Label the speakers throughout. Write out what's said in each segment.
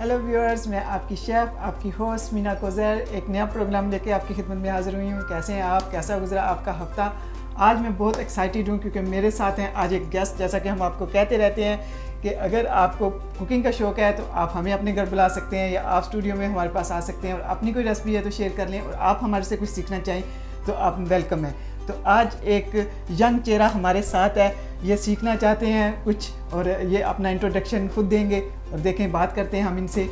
Speaker 1: Hello viewers, मैं आपकी chef, आपकी होस्ट समीना कोज़र एक नया प्रोग्राम लेके आपकी खिदमत में हाज़िर हुई हूँ। कैसे हैं आप? कैसा गुजरा आपका हफ़्ता? आज मैं बहुत एक्साइटेड हूँ क्योंकि मेरे साथ हैं आज एक गेस्ट। जैसा कि हम आपको कहते रहते हैं कि अगर आपको कुकिंग का शौक़ है तो आप हमें अपने घर बुला सकते हैं या आप स्टूडियो में हमारे पास आ सकते हैं और अपनी कोई रेसिपी है तो शेयर कर लें, और आप हमारे से कुछ सीखना चाहें तो आप वेलकम है। तो आज एक यंग चेहरा हमारे साथ है, ये सीखना चाहते हैं कुछ और ये अपना इंट्रोडक्शन खुद देंगे और देखें, बात करते हैं हम इनसे।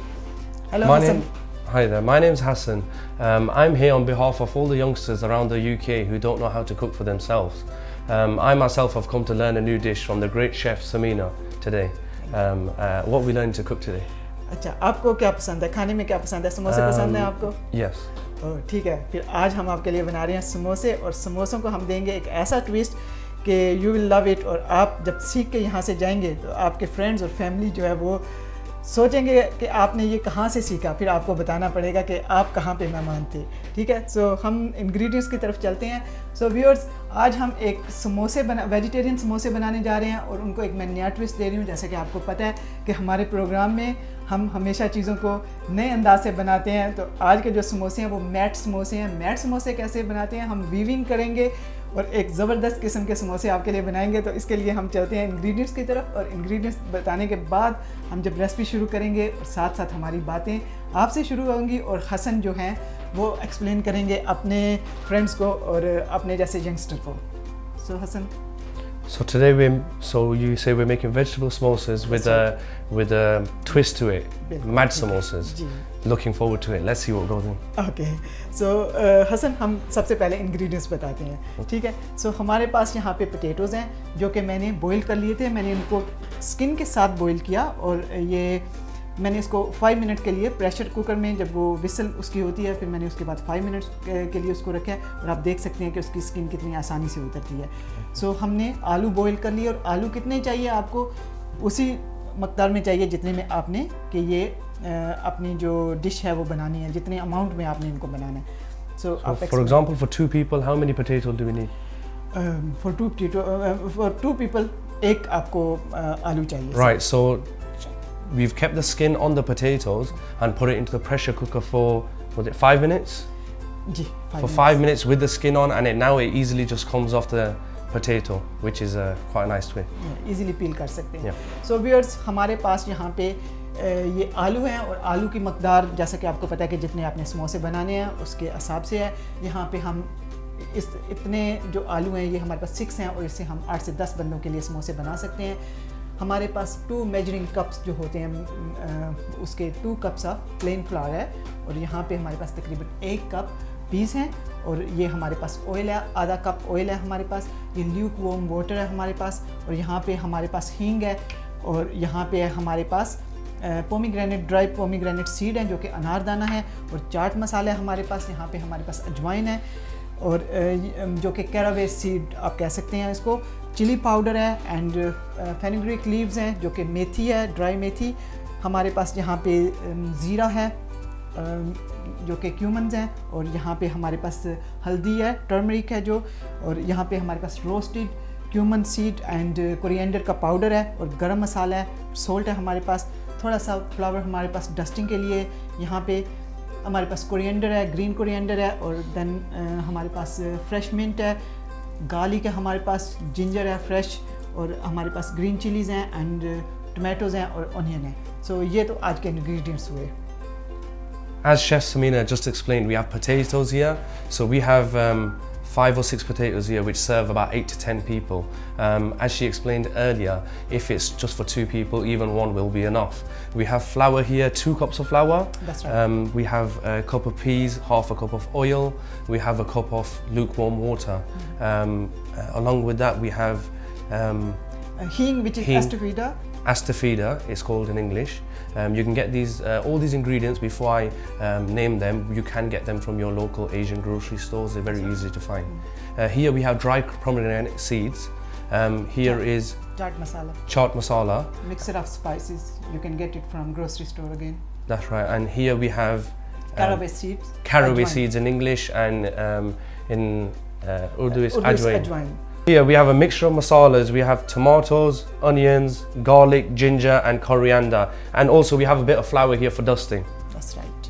Speaker 1: Hello Hasan.
Speaker 2: Hi there, my name's Hassan. I'm here on behalf of all the youngsters around the UK who don't know how to cook for themselves. I myself have come to learn a new dish from the great chef Samina today. What are we learning to cook today?
Speaker 1: अच्छा, आपको क्या पसंद है? खाने में क्या पसंद है? समोसे पसंद हैं आपको?
Speaker 2: Yes.
Speaker 1: ठीक है, फिर आज हम आपके लिए बना रहे हैं समोसे, और समोसों को हम देंगे एक ऐसा ट्विस्ट कि यू विल लव इट। और आप जब सीख के यहाँ से जाएंगे तो आपके फ्रेंड्स और फैमिली जो है वो सोचेंगे कि आपने ये कहाँ से सीखा, फिर आपको बताना पड़ेगा कि आप कहाँ पे मेहमान थे। ठीक है, सो हम इंग्रेडिएंट्स की तरफ चलते हैं। सो व्यूअर्स, आज हम एक वेजिटेरियन समोसे बनाने जा रहे हैं और उनको एक मैं नया ट्विस्ट दे रही हूँ। जैसे कि आपको पता है कि हमारे प्रोग्राम में हम हमेशा चीज़ों को नए अंदाज से बनाते हैं। तो आज के जो समोसे हैं वो मैट समोसे हैं। मैट समोसे कैसे बनाते हैं, हम वीविंग करेंगे और एक ज़बरदस्त किस्म के समोसे आपके लिए बनाएंगे। तो इसके लिए हम चलते हैं इंग्रेडिएंट्स की तरफ, और इंग्रेडिएंट्स बताने के बाद हम जब रेसिपी शुरू करेंगे और साथ साथ हमारी बातें आपसे शुरू होंगी, और हसन जो हैं वो एक्सप्लेन करेंगे अपने फ्रेंड्स को और अपने जैसे यंगस्टर को। सो Hasan.
Speaker 2: So today you say we're making vegetable samosas with a twist to it, mad samosas. Looking forward to it. Let's see what goes in.
Speaker 1: Okay. So Hasan, हम सबसे पहले इंग्रेडिएंट्स बताते हैं, ठीक है? सो हमारे पास यहाँ पे पोटैटोज़ हैं जो कि मैंने बॉईल कर लिए थे। मैंने इनको स्किन के साथ बॉईल किया, और ये मैंने इसको 5 मिनट के लिए प्रेशर कुकर में, जब वो विसल उसकी होती है, फिर मैंने उसके बाद 5 मिनट्स के लिए उसको रखा है, और आप देख सकते हैं कि उसकी स्किन कितनी आसानी से उतरती है। सो हमने आलू बॉईल कर लिए, और आलू कितने चाहिए आपको, उसी मकदार में चाहिए जितने में आपने कि ये अपनी जो डिश है वो बनानी है, जितने अमाउंट में आपने इनको बनाना है। So
Speaker 2: for example, for 2 people, how many potatoes do we need?
Speaker 1: For two people, एक आपको आलू चाहिए।
Speaker 2: Right, so we've kept the skin on the potatoes and put it into the pressure cooker for, was it 5 minutes?
Speaker 1: Ji,
Speaker 2: 5 minutes with the skin on, and now it easily just comes off the potato, which is quite a nice way.
Speaker 1: Easily peel कर सकते हैं। So viewers, हमारे पास यहाँ पे ये आलू हैं, और आलू की मकदार जैसा कि आपको पता है कि जितने आपने समोसे बनाने हैं उसके हिसाब से है। यहाँ पे हम इतने जो आलू हैं ये हमारे पास 6 हैं, और इससे हम 8 से 10 बंदों के लिए समोसे बना सकते हैं। हमारे पास 2 मेजरिंग कप्स जो होते हैं उसके 2 कप्स ऑफ प्लेन फ्लावर है, और यहाँ पे हमारे पास तकरीबन 1 कप पीस हैं, और ये हमारे पास ऑयल है, आधा कप ऑयल है हमारे पास। ये ल्यूक वार्म वाटर है हमारे पास, और यहाँ पे हमारे पास हींग है, और यहाँ पे हमारे पास पोमीग्रेनेट, ड्राई पोमीग्रेनेट सीड है जो कि अनारदाना है, और चाट मसाला है हमारे पास। यहाँ पे हमारे पास अजवाइन है, और जो कि कैरावे सीड आप कह सकते हैं इसको। चिली पाउडर है, एंड फेनुग्रीक लीव्स हैं जो कि मेथी है, ड्राई मेथी। हमारे पास यहाँ पे ज़ीरा है जो कि क्यूमन्स हैं, और यहाँ पे हमारे पास हल्दी है, टर्मरिक है जो, और यहाँ पे हमारे पास roasted cumin seed and coriander का पाउडर है, और गरम मसाला है, सोल्ट है हमारे पास, थोड़ा सा फ्लावर हमारे पास डस्टिंग के लिए। यहाँ पे हमारे पास कोरिएंडर है, ग्रीन कोरिएंडर है, और देन हमारे पास फ्रेश मिंट है, गार्लिक है हमारे पास, जिंजर है फ्रेश, और हमारे पास ग्रीन चिलीज़ हैं, एंड टमाटोज़ हैं, और ऑनियन है। सो ये तो आज के इंग्रेडिएंट्स हुए।
Speaker 2: As Chef Samina just explained, we have potatoes here. So we have 5 or 6 potatoes here which serve about 8 to 10 people. As she explained earlier, if it's just for 2 people, even 1 will be enough. We have flour here, 2 cups of flour.
Speaker 1: That's right.
Speaker 2: We have a cup of peas, half a cup of oil. We have a cup of lukewarm water. Along with that, we have
Speaker 1: hing, which is asafoetida.
Speaker 2: Asafoetida, it's called in English. You can get these all these ingredients before I name them. You can get them from your local Asian grocery stores. They're very easy to find. Here we have dry pomegranate seeds. Here is chaat masala.
Speaker 1: Mixture of spices. You can get it from grocery store again.
Speaker 2: That's right. And here we have
Speaker 1: caraway seeds.
Speaker 2: Caraway seeds in English, and in Urdu is ajwain. Here we have a mixture of masalas. We have tomatoes, onions, garlic, ginger and coriander. And also we have a bit of flour here for dusting.
Speaker 1: That's right.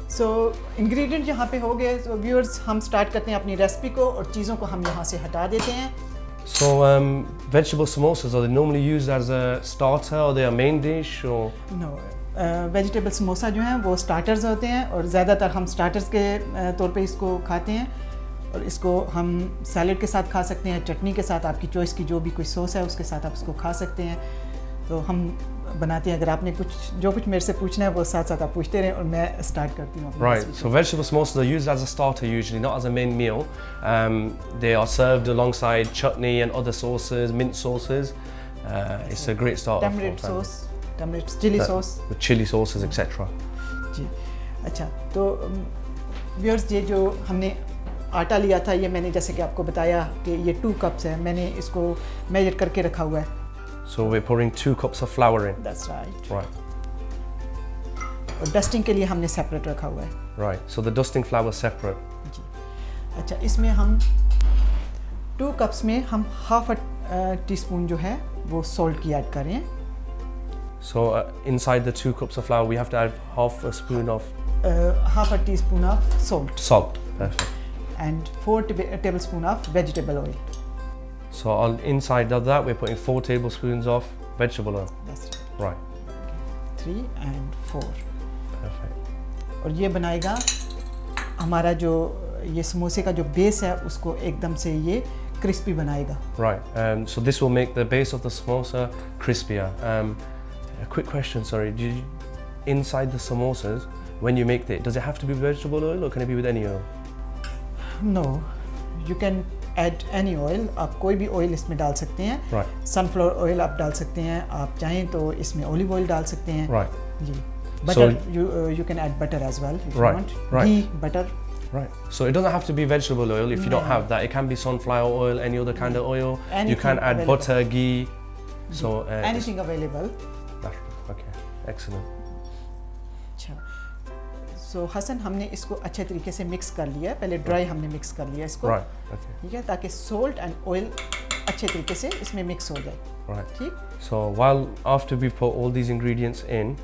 Speaker 1: So ingredient यहाँ पे हो गए. So viewers, हम start करते हैं अपनी recipe को और चीज़ों को हम यहाँ से हटा देते हैं.
Speaker 2: So vegetable samosas, are they normally used as a starter or they are main dish or?
Speaker 1: No. Vegetable samosa जो हैं वो स्टार्टर्स होते हैं और ज़्यादातर हम स्टार्टर्स के तौर पे इसको खाते हैं और इसको हम सैलड के साथ खा सकते हैं, चटनी के साथ, आपकी चॉइस की जो भी कोई सॉस है उसके साथ आप इसको खा सकते हैं. तो हम बनाते हैं. अगर आपने कुछ मेरे से पूछना है वो साथ साथ आप पूछते रहें और मैं स्टार्ट करती हूँ.
Speaker 2: Right, so vegetable samosas are used as a starter usually, not as a main meal. They are served alongside chutney and other sauces, mint sauces. It's a great starter.
Speaker 1: Tamarind sauce, tamarind chili sauce.
Speaker 2: With chili sauces, etc.
Speaker 1: जी, अच्छा. तो viewers, ये जो हमने आटा लिया था, ये मैंने जैसे कि आपको बताया कि ये 2 कप्स है. मैंने इसको मेजर करके रखा हुआ है.
Speaker 2: So we're pouring 2 cups of flour in.
Speaker 1: That's right.
Speaker 2: Right.
Speaker 1: और डस्टिंग के लिए हमने सेपरेट रखा हुआ है.
Speaker 2: Right. So the dusting flour separate.
Speaker 1: जी. अच्छा, इसमें हम 2 कप्स में हम हाफ टीस्पून जो है वो सॉल्ट की ऐड करें.
Speaker 2: So inside the 2 cups of flour, we have to add half a spoon of
Speaker 1: half a teaspoon of salt.
Speaker 2: Salt. Perfect.
Speaker 1: And 4 tablespoon of vegetable oil.
Speaker 2: So on inside of that, we're putting 4 tablespoons of vegetable oil.
Speaker 1: That's right.
Speaker 2: Right.
Speaker 1: 3 and 4.
Speaker 2: Perfect.
Speaker 1: और ये बनाएगा हमारा जो ये समोसे का जो base है उसको एकदम से ये क्रिस्पी बनाएगा.
Speaker 2: Right. So this will make the base of the samosa crispier. A quick question, sorry. Inside the samosas, when you make it, does it have to be vegetable oil or can it be with any oil?
Speaker 1: No, you can add any oil. आप कोई भी oil इसमें डाल सकते हैं.
Speaker 2: Right.
Speaker 1: Sunflower oil आप डाल सकते हैं. आप चाहें तो इसमें ऑलिव ऑयल डाल सकते हैं.
Speaker 2: Right.
Speaker 1: Ji. Butter, you can add butter as well if you
Speaker 2: Right.
Speaker 1: want.
Speaker 2: Right.
Speaker 1: Ghee, butter.
Speaker 2: Right. So it doesn't have to be vegetable oil if you don't have that. It can be sunflower oil, any other kind of oil.
Speaker 1: Anything
Speaker 2: you can add
Speaker 1: available.
Speaker 2: butter, ghee. So
Speaker 1: Anything available.
Speaker 2: Okay. Excellent.
Speaker 1: अच्छा. So Hasan, हमने इसको अच्छे तरीके से mix कर लिया है. पहले ड्राई हमने मिक्स कर लिया इसको.
Speaker 2: Right. Okay.
Speaker 1: ठीक है, ताकि सॉल्ट एंड ऑयल अच्छे तरीके से इसमें मिक्स हो जाए.
Speaker 2: Right.
Speaker 1: ठीक.
Speaker 2: So after we put all these ingredients in,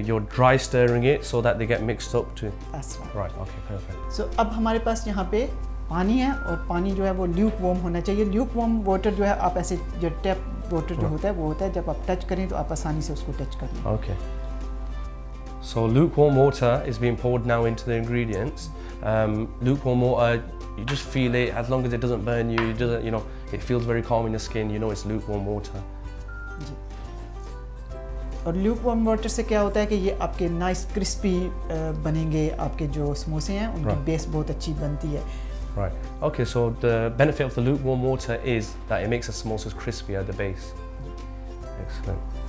Speaker 2: you're dry stirring it so that they get mixed up too.
Speaker 1: That's right.
Speaker 2: Right. Okay. Perfect.
Speaker 1: So अब हमारे पास यहाँ पे पानी है और पानी जो है वो ल्यूक वार्म होना चाहिए. ल्यूक वार्म वाटर जो है आप ऐसे जो टैप वाटर जो होता है वो होता है जब आप टच करें तो आप आसानी से उसको टच कर लें.
Speaker 2: Okay. So lukewarm water is being poured now into the ingredients. Lukewarm water, you just feel it. As long as it doesn't burn you, it feels very calm in your skin. You know it's lukewarm water.
Speaker 1: जी. और Luke warm water से क्या होता है कि ये आपके nice crispy बनेंगे. आपके जो समोसे हैं उनकी बेस बहुत अच्छी बनती है.
Speaker 2: Right. Okay. So the benefit of the lukewarm water is that it makes the samosas crispy at the base. Excellent.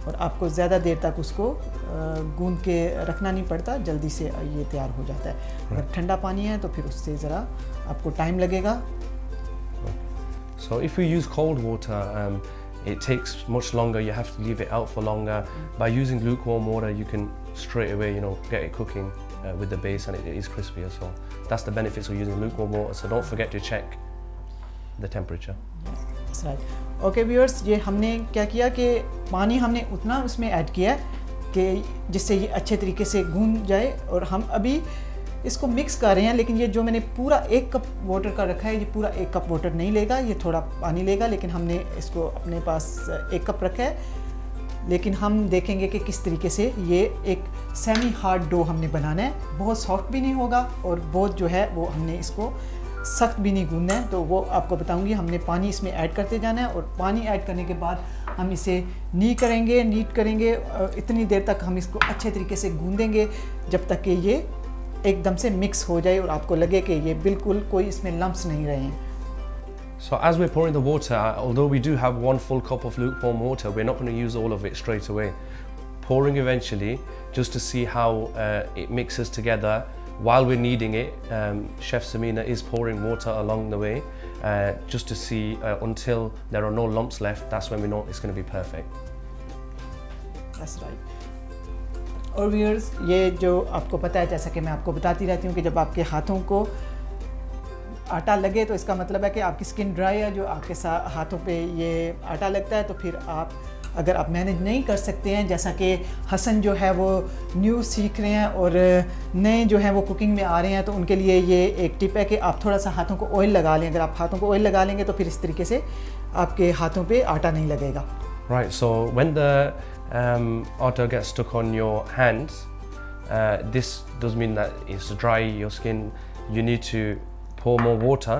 Speaker 1: और आपको ज़्यादा देर तक उसको गूंद के रखना नहीं पड़ता. जल्दी से ये तैयार हो जाता है. अगर ठंडा पानी है तो फिर उससे ज़रा आपको टाइम लगेगा.
Speaker 2: So if we use cold water, it takes much longer. You have to leave it out for longer. By using lukewarm water, you can straight away, get it cooking with the base, and it is crispier. So that's the benefits of using lukewarm water. So don't forget to check the temperature.
Speaker 1: That's right. Okay viewers, ये हमने क्या किया कि पानी हमने उतना उसमें add किया कि जिससे ये अच्छे तरीके से गूंद जाए. और हम अभी इसको मिक्स कर रहे हैं, लेकिन ये जो मैंने पूरा 1 कप वाटर का रखा है ये पूरा 1 कप वाटर नहीं लेगा, ये थोड़ा पानी लेगा. लेकिन हमने इसको अपने पास 1 कप रखा है. लेकिन हम देखेंगे कि किस तरीके से ये एक सेमी हार्ड डो हमने बनाना है. बहुत सॉफ्ट भी नहीं होगा और बहुत जो है वो हमने इसको सख्त भी नहीं गूंदना है. तो वो आपको बताऊंगी. हमने पानी इसमें ऐड करते जाना है और पानी ऐड करने के बाद हम इसे नीट करेंगे. इतनी देर तक हम इसको अच्छे तरीके से गूंदेंगे जब तक कि ये एकदम से मिक्स हो जाए और आपको लगे कि ये बिल्कुल कोई इसमें लम्प्स नहीं रहे हैं.
Speaker 2: So as we're pouring the water, although we do have 1 full cup of lukewarm water, we're not going to use all of it straight away. Pouring eventually, just to see how it mixes together. While we're kneading it, Chef Samina is pouring water along the way, just to see until there are no lumps left. That's when we know it's going to be perfect.
Speaker 1: That's right. और viewers, ये जो आपको पता है, जैसा कि मैं आपको बताती रहती हूँ कि जब आपके हाथों को आटा लगे तो इसका मतलब है कि आपकी स्किन ड्राई है, जो आपके हाथों पे ये आटा लगता है, तो फिर आप अगर आप मैनेज नहीं कर सकते हैं, जैसा कि हसन जो है वो न्यू सीख रहे हैं और नए जो हैं वो कुकिंग में आ रहे हैं, तो उनके लिए ये एक टिप है कि आप थोड़ा सा हाथों को ऑयल लगा लें। अगर आप हाथों को ऑयल लगा लेंगे तो फिर इस तरीके से आपके हाथों पे आटा नहीं लगेगा।
Speaker 2: Right, so when the oil gets stuck on your hands, this does mean that it's dry, your skin, you need to pour more water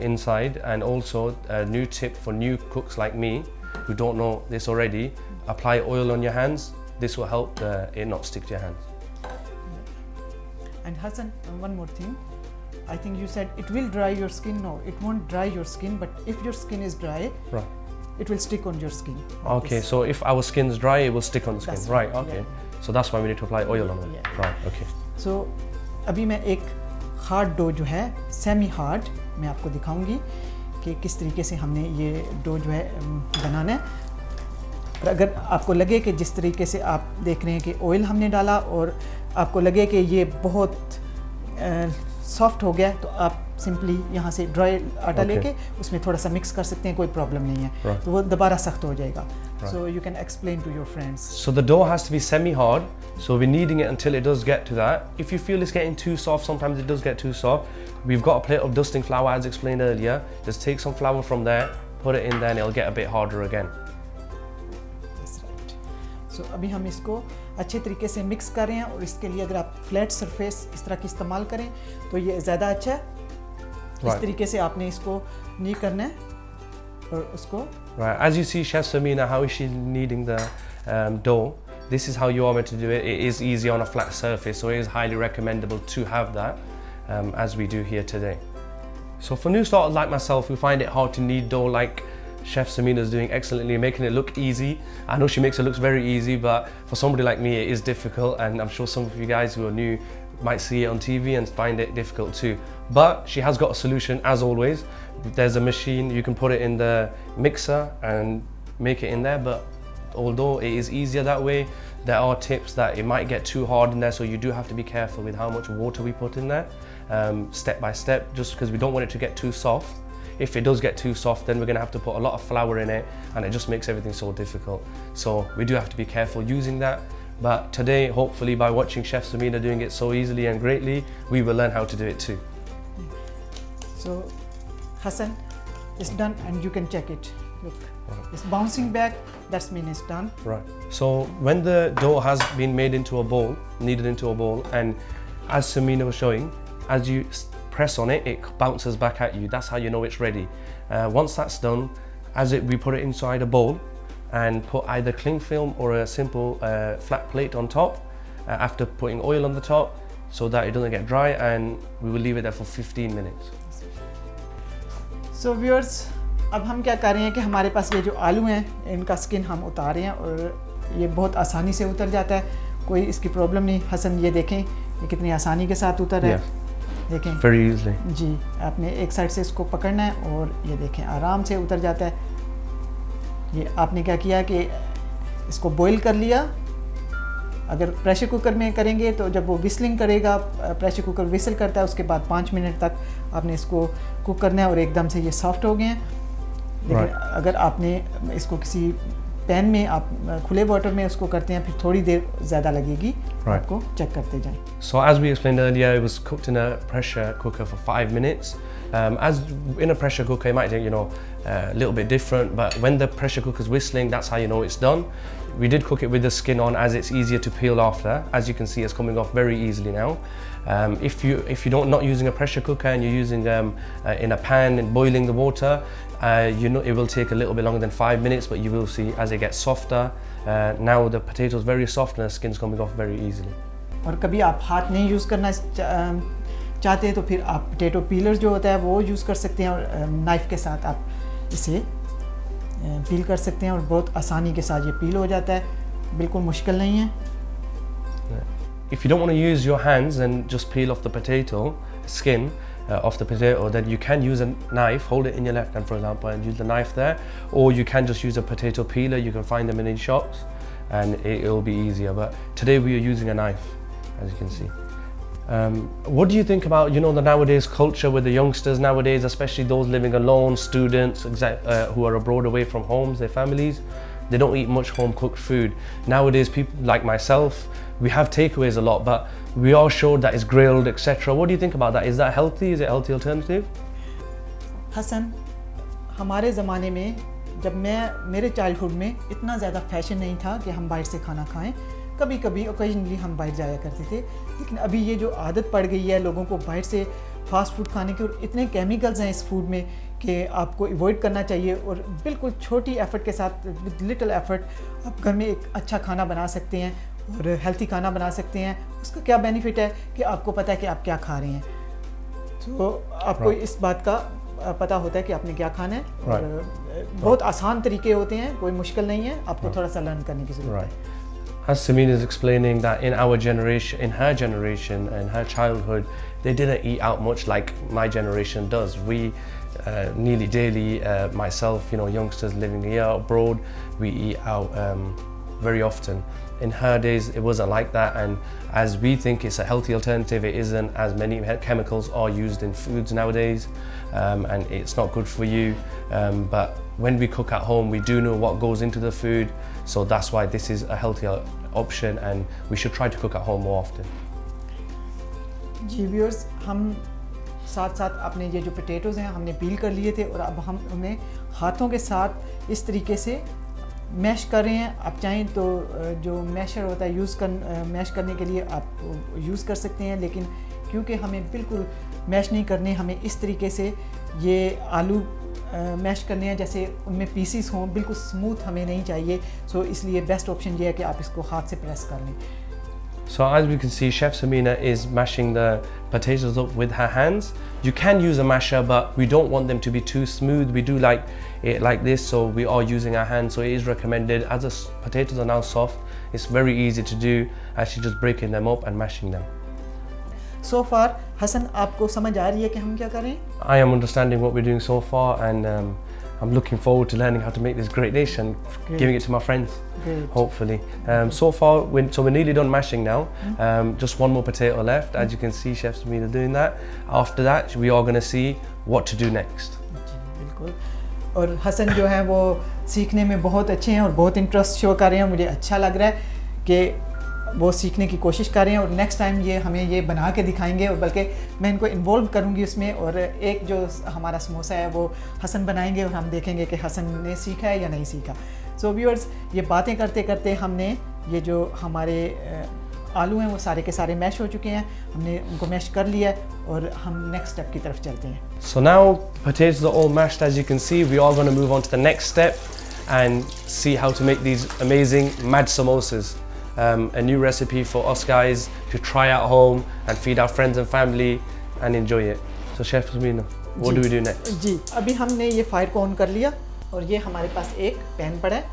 Speaker 2: inside. And also a new tip for new cooks like me who don't know this already, apply oil on your hands. This will help it not stick to your hands.
Speaker 1: And Hassan, one more thing. I think you said it will dry your skin. No, it won't dry your skin, but if your skin is dry,
Speaker 2: Right.
Speaker 1: it will stick on your skin. like
Speaker 2: Okay,
Speaker 1: this.
Speaker 2: so if our skin's dry, it will stick on the skin.
Speaker 1: That's
Speaker 2: Right,
Speaker 1: right,
Speaker 2: okay.
Speaker 1: yeah.
Speaker 2: So that's why we need to apply oil on it.
Speaker 1: Yeah.
Speaker 2: Right, okay.
Speaker 1: So अभी मैं एक hard dough जो है, semi hard, मैं आपको दिखाऊंगी कि किस तरीके से हमने ये डो जो है बनाना है। और अगर आपको लगे कि जिस तरीके से आप देख रहे हैं कि ऑयल हमने डाला और आपको लगे कि ये बहुत सॉफ्ट हो गया, तो आप सिंपली यहाँ से ड्राई आटा
Speaker 2: Okay.
Speaker 1: लेके उसमें थोड़ा सा मिक्स कर सकते हैं, कोई प्रॉब्लम नहीं है।
Speaker 2: Right.
Speaker 1: तो वो दोबारा सख्त हो जाएगा।
Speaker 2: Right.
Speaker 1: So you can explain to your friends.
Speaker 2: So the dough has to be semi-hard, so we're kneading it until it does get to that. If you feel it's getting too soft, sometimes it does get too soft, we've got a plate of dusting flour as explained earlier. Just take some flour from there, put it in there and it'll get a bit harder again.
Speaker 1: That's right. So अभी हम इसको अच्छे तरीके से mix कर रहे हैं और इसके लिए अगर आप फ्लैट सरफेस इस तरह की इस्तेमाल करें तो ये ज़्यादा अच्छा है। इस
Speaker 2: Right.
Speaker 1: तरीके से आपने इसको नी करना है और उसको
Speaker 2: Right, as you see Chef Samina, how is she kneading the dough? This is how you are meant to do it. It is easy on a flat surface, so it is highly recommendable to have that as we do here today. So for new starters like myself who find it hard to knead dough like Chef Samina is doing excellently, making it look easy. I know she makes it look very easy, but for somebody like me it is difficult, and I'm sure some of you guys who are new might see it on TV and find it difficult too. But she has got a solution as always. There's a machine, you can put it in the mixer and make it in there, but although it is easier that way, there are tips that it might get too hard in there, so you do have to be careful with how much water we put in there, step by step, just because we don't want it to get too soft. If it does get too soft, then we're going to have to put a lot of flour in it, and it just makes everything so difficult. So we do have to be careful using that. But today, hopefully by watching Chef Samina doing it so easily and greatly, we will learn how to do it too.
Speaker 1: So Hassan, it's done and you can check it. Look, it's bouncing back, that means it's done.
Speaker 2: Right. So when the dough has been made into a bowl, kneaded into a bowl, and as Samina was showing, as you press on it, it bounces back at you. That's how you know it's ready. Once that's done, we put it inside a bowl and put either cling film or a simple flat plate on top after putting oil on the top so that it doesn't get dry, and we will leave it there for 15 minutes.
Speaker 1: So viewers, अब हम क्या कर रहे हैं कि हमारे पास ये जो आलू हैं इनका स्किन हम उतार रहे हैं और ये बहुत आसानी से उतर जाता है, कोई इसकी प्रॉब्लम नहीं। हसन ये देखें, ये कितनी आसानी के साथ उतर रहा है। देखें
Speaker 2: Very easily.
Speaker 1: जी, आपने एक साइड से इसको पकड़ना है और ये देखें आराम से उतर जाता है। ये आपने क्या किया कि इसको बॉईल कर लिया। अगर प्रेशर कुकर में करेंगे तो जब वो विस्लिंग करेगा, प्रेशर कुकर विसल करता है, उसके बाद 5 मिनट तक आपने इसको कुक करना है और एकदम से ये सॉफ्ट हो गए हैं। लेकिन अगर आपने इसको किसी पैन में आप खुले वाटर में उसको करते हैं, फिर थोड़ी देर ज़्यादा लगेगी। आपको चेक करते जाएं।
Speaker 2: So as we explained earlier, it was cooked in a pressure cooker for 5 minutes. As in a pressure cooker, it might take, a little bit different, but when the pressure cooker's whistling, that's how you know it's done. We did cook it with the skin on, as it's easier to peel after. As you can see, it's coming off very easily now. If you're not using a pressure cooker and you're using in a pan and boiling the water, it will take a little bit longer than 5 minutes, but you will see as it gets softer. Now the potato is very soft and the skin's coming off very easily.
Speaker 1: और कभी आप हाथ नहीं use करना चाहते हैं तो फिर आप पोटैटो पीलर जो होता है वो यूज़ कर सकते हैं और नाइफ़ के साथ आप इसे पील कर सकते हैं और बहुत आसानी के साथ ये पील हो जाता है, बिल्कुल मुश्किल नहीं है।
Speaker 2: If you don't want to use your hands and just peel off the potato skin off the potato, then you can use a knife, hold it in your left hand for example and use the knife there, or you can just use a potato peeler. You can find them in these shops and it will be easier, but today we are using a knife, as you can see. What do you think about, you know, the nowadays culture with the youngsters nowadays, especially those living alone, students who are abroad away from homes, their families? They don't eat much home cooked food. Nowadays, people like myself, we have takeaways a lot, but we are sure that it's grilled, etc. What do you think about that? Is that healthy? Is it a healthy alternative?
Speaker 1: Hasan, हमारे ज़माने में जब मेरे childhood में इतना ज़्यादा fashion नहीं था कि हम बाहर से खाना खाएं, कभी कभी ओकेजनली हम बाहर जाया करते थे, लेकिन अभी ये जो आदत पड़ गई है लोगों को बाहर से फास्ट फूड खाने की, और इतने केमिकल्स हैं इस फूड में कि आपको अवॉइड करना चाहिए, और बिल्कुल छोटी एफर्ट के साथ, विद लिटिल एफर्ट आप घर में एक अच्छा खाना बना सकते हैं और हेल्थी खाना बना सकते हैं। उसका क्या बेनिफिट है कि आपको पता है कि आप क्या खा रहे हैं, तो आपको इस बात का पता होता है कि आपने क्या खाना है, और बहुत आसान तरीके होते हैं, कोई मुश्किल नहीं है, आपको थोड़ा सा लर्न करने की ज़रूरत है।
Speaker 2: As Samina is explaining that in our generation, in her generation, in her childhood, they didn't eat out much like my generation does. We nearly daily, myself, you know, youngsters living here abroad, we eat out very often. In her days, it wasn't like that, and as we think it's a healthy alternative, it isn't. As many chemicals are used in foods nowadays, and it's not good for you. But when we cook at home, we do know what goes into the food, so that's why this is a healthier option, and we should try to cook at home more often.
Speaker 1: जी viewers, हम साथ साथ अपने ये जो potatoes हैं हमने पील कर लिए थे, और अब हम उन्हें हाथों के साथ इस तरीके से मैश कर रहे हैं। आप चाहें तो जो मैशर होता है मैश करने के लिए आप यूज़ कर सकते हैं, लेकिन क्योंकि हमें बिल्कुल मैश नहीं करने, हमें इस तरीके से ये आलू मैश करने हैं जैसे उनमें पीसीस हों, बिल्कुल स्मूथ हमें नहीं चाहिए, सो इसलिए बेस्ट ऑप्शन ये है कि आप इसको हाथ से प्रेस कर लें।
Speaker 2: So as we can see, Chef Samina is mashing the potatoes up with her hands. You can use a masher, but we don't want them to be too smooth. We do like it like this, so we are using our hands. So it is recommended. As the potatoes are now soft, it's very easy to do. Actually, just breaking them up and mashing them.
Speaker 1: So far, Hassan, आपको समझ आ रही है कि हम क्या करें?
Speaker 2: I am understanding what we're doing so far, and I'm looking forward to learning how to make this great dish and giving it to my friends.
Speaker 1: Great.
Speaker 2: Hopefully. So far, we're nearly done mashing now. Just one more potato left. As you can see, Chef Samina doing that. After that, we are going to see what to do next.
Speaker 1: जी बिल्कुल। और हसन जो है वो सीखने में बहुत अच्छे हैं और बहुत इंटरेस्ट शो कर रहे हैं। मुझे अच्छा लग रहा है कि वो सीखने की कोशिश कर रहे हैं, और नेक्स्ट टाइम ये हमें ये बना के दिखाएंगे, और बल्कि मैं इनको इन्वॉल्व करूंगी उसमें, और एक जो हमारा समोसा है वो हसन बनाएंगे, और हम देखेंगे कि हसन ने सीखा है या नहीं सीखा। सो व्यूअर्स, ये बातें करते करते हमने ये जो हमारे आलू हैं वो सारे के सारे मैश हो चुके हैं, हमने उनको मैश कर लिया है, और हम नेक्स्ट स्टेप की तरफ चलते हैं।
Speaker 2: So now potatoes are all mashed, as you can see. We are going to move on to the next step and see how to make these amazing mad samosas. A new recipe for us guys to try at home and feed our friends and family and enjoy it. So Chef Samina, what do we do next?
Speaker 1: जी, अभी हमने ये fire को on कर लिया, और ये हमारे पास एक पैन पड़ा है।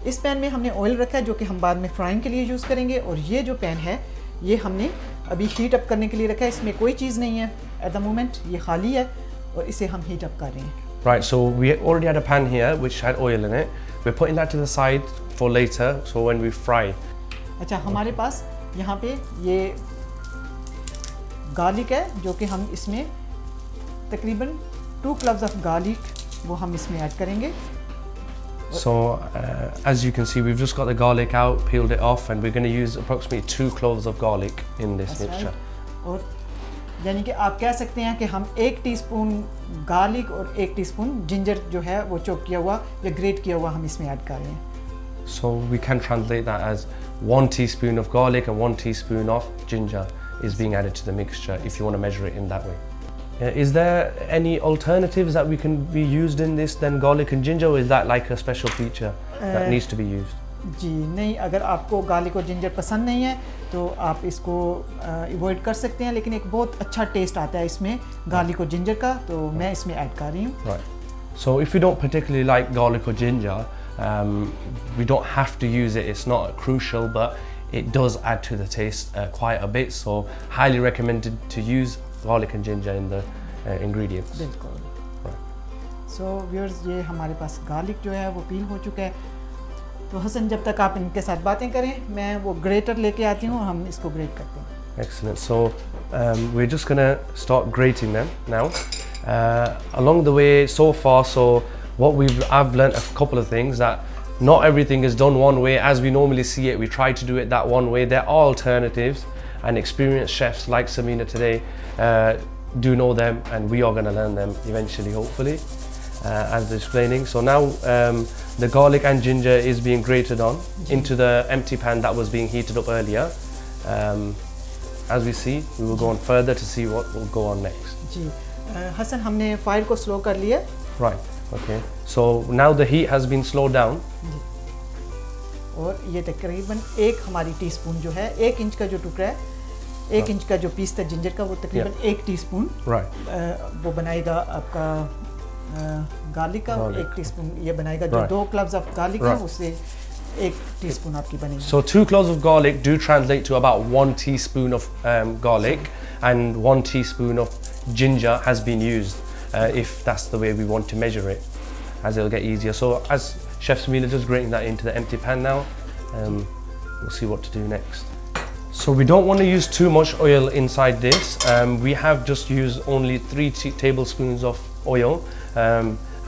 Speaker 1: इस पैन में हमने ऑयल रखा है जो कि हम बाद में फ्राइंग के लिए यूज़ करेंगे, और ये जो पैन है ये हमने अभी हीट अप करने के लिए रखा है। इसमें कोई चीज़ नहीं है एट द मोमेंट, ये खाली है, और इसे हम हीट अप कर रहे हैं।
Speaker 2: Right, so we already had a pan here which had oil in it. We're putting that to the side for later, so when we fry.
Speaker 1: अच्छा, हमारे पास यहाँ पे ये गार्लिक है जो कि हम इसमें तकरीबन 2 cloves of garlic वो हम इसमें ऐड करेंगे।
Speaker 2: So as you can see, we've just got the garlic out, peeled it off, and we're going to use approximately 2 cloves of garlic in this mixture.
Speaker 1: और यानी कि आप कह सकते हैं कि हम 1 टीस्पून गार्लिक और 1 टीस्पून जिंजर जो है वो चॉप किया हुआ या ग्रेट किया हुआ हम इसमें ऐड कर रहे हैं।
Speaker 2: So we can translate that as 1 teaspoon of garlic and 1 teaspoon of ginger is being added to the mixture, if you want to measure it in that way. Is there any alternatives that we can be used in this than garlic and ginger, or is that like a special feature that needs to be used?
Speaker 1: जी नहीं, अगर आपको garlic और ginger पसंद नहीं है तो आप इसको अवॉइड कर सकते हैं, लेकिन एक बहुत अच्छा टेस्ट आता है इसमें गार्लिक और जिंजर का, तो मैं इसमें ऐड कर रही हूँ।
Speaker 2: Right. So if you don't particularly like garlic or ginger, we don't have to use it. It's not crucial, but it does add to the taste quite a bit. So highly recommended to use garlic and ginger in the ingredients.
Speaker 1: बिल्कुल।
Speaker 2: Right.
Speaker 1: So viewers, ये हमारे पास garlic जो है वो पील हो चुका है, तो हसन जब तक आप इनके साथ बातें करें मैं वो ग्रेटर लेके आती हूँ और हम इसको ग्रेट करते हैं।
Speaker 2: Excellent. So we're just gonna start grating them now. Along the way so far, so I've learnt a couple of things, that not everything is done one way as we normally see it. We try to do it that one way. There are alternatives, and experienced chefs like Samina today do know them, and we are going to learn them eventually, hopefully, as they're explaining. So now the garlic and ginger is being grated on into the empty pan that was being heated up earlier. As we see, we will go on further to see what will go on next.
Speaker 1: जी हसन हमने fire को slow कर लिया.
Speaker 2: Right. Okay. So now the heat has been slowed down.
Speaker 1: और ये तकरीबन 1 हमारी teaspoon जो है 1 इंच का जो टुकड़ा है 1 इंच का जो पीस था जिंजर का वो तकरीबन 1 टीस्पून वो बनाएगा आपका गार्लिक का. 1 टीस्पून ये बनाएगा जो 2 क्लव्स ऑफ गार्लिक है उससे 1 टीस्पून आपकी बनेगी.
Speaker 2: So 2 cloves of garlic do translate to about 1 teaspoon of garlic, and 1 teaspoon of ginger has been used. If that's the way we want to measure it, as it'll get easier. So as Chef Samina just grating that into the empty pan now, we'll see what to do next. So we don't want to use too much oil inside this. We have just used only 3 tablespoons of oil.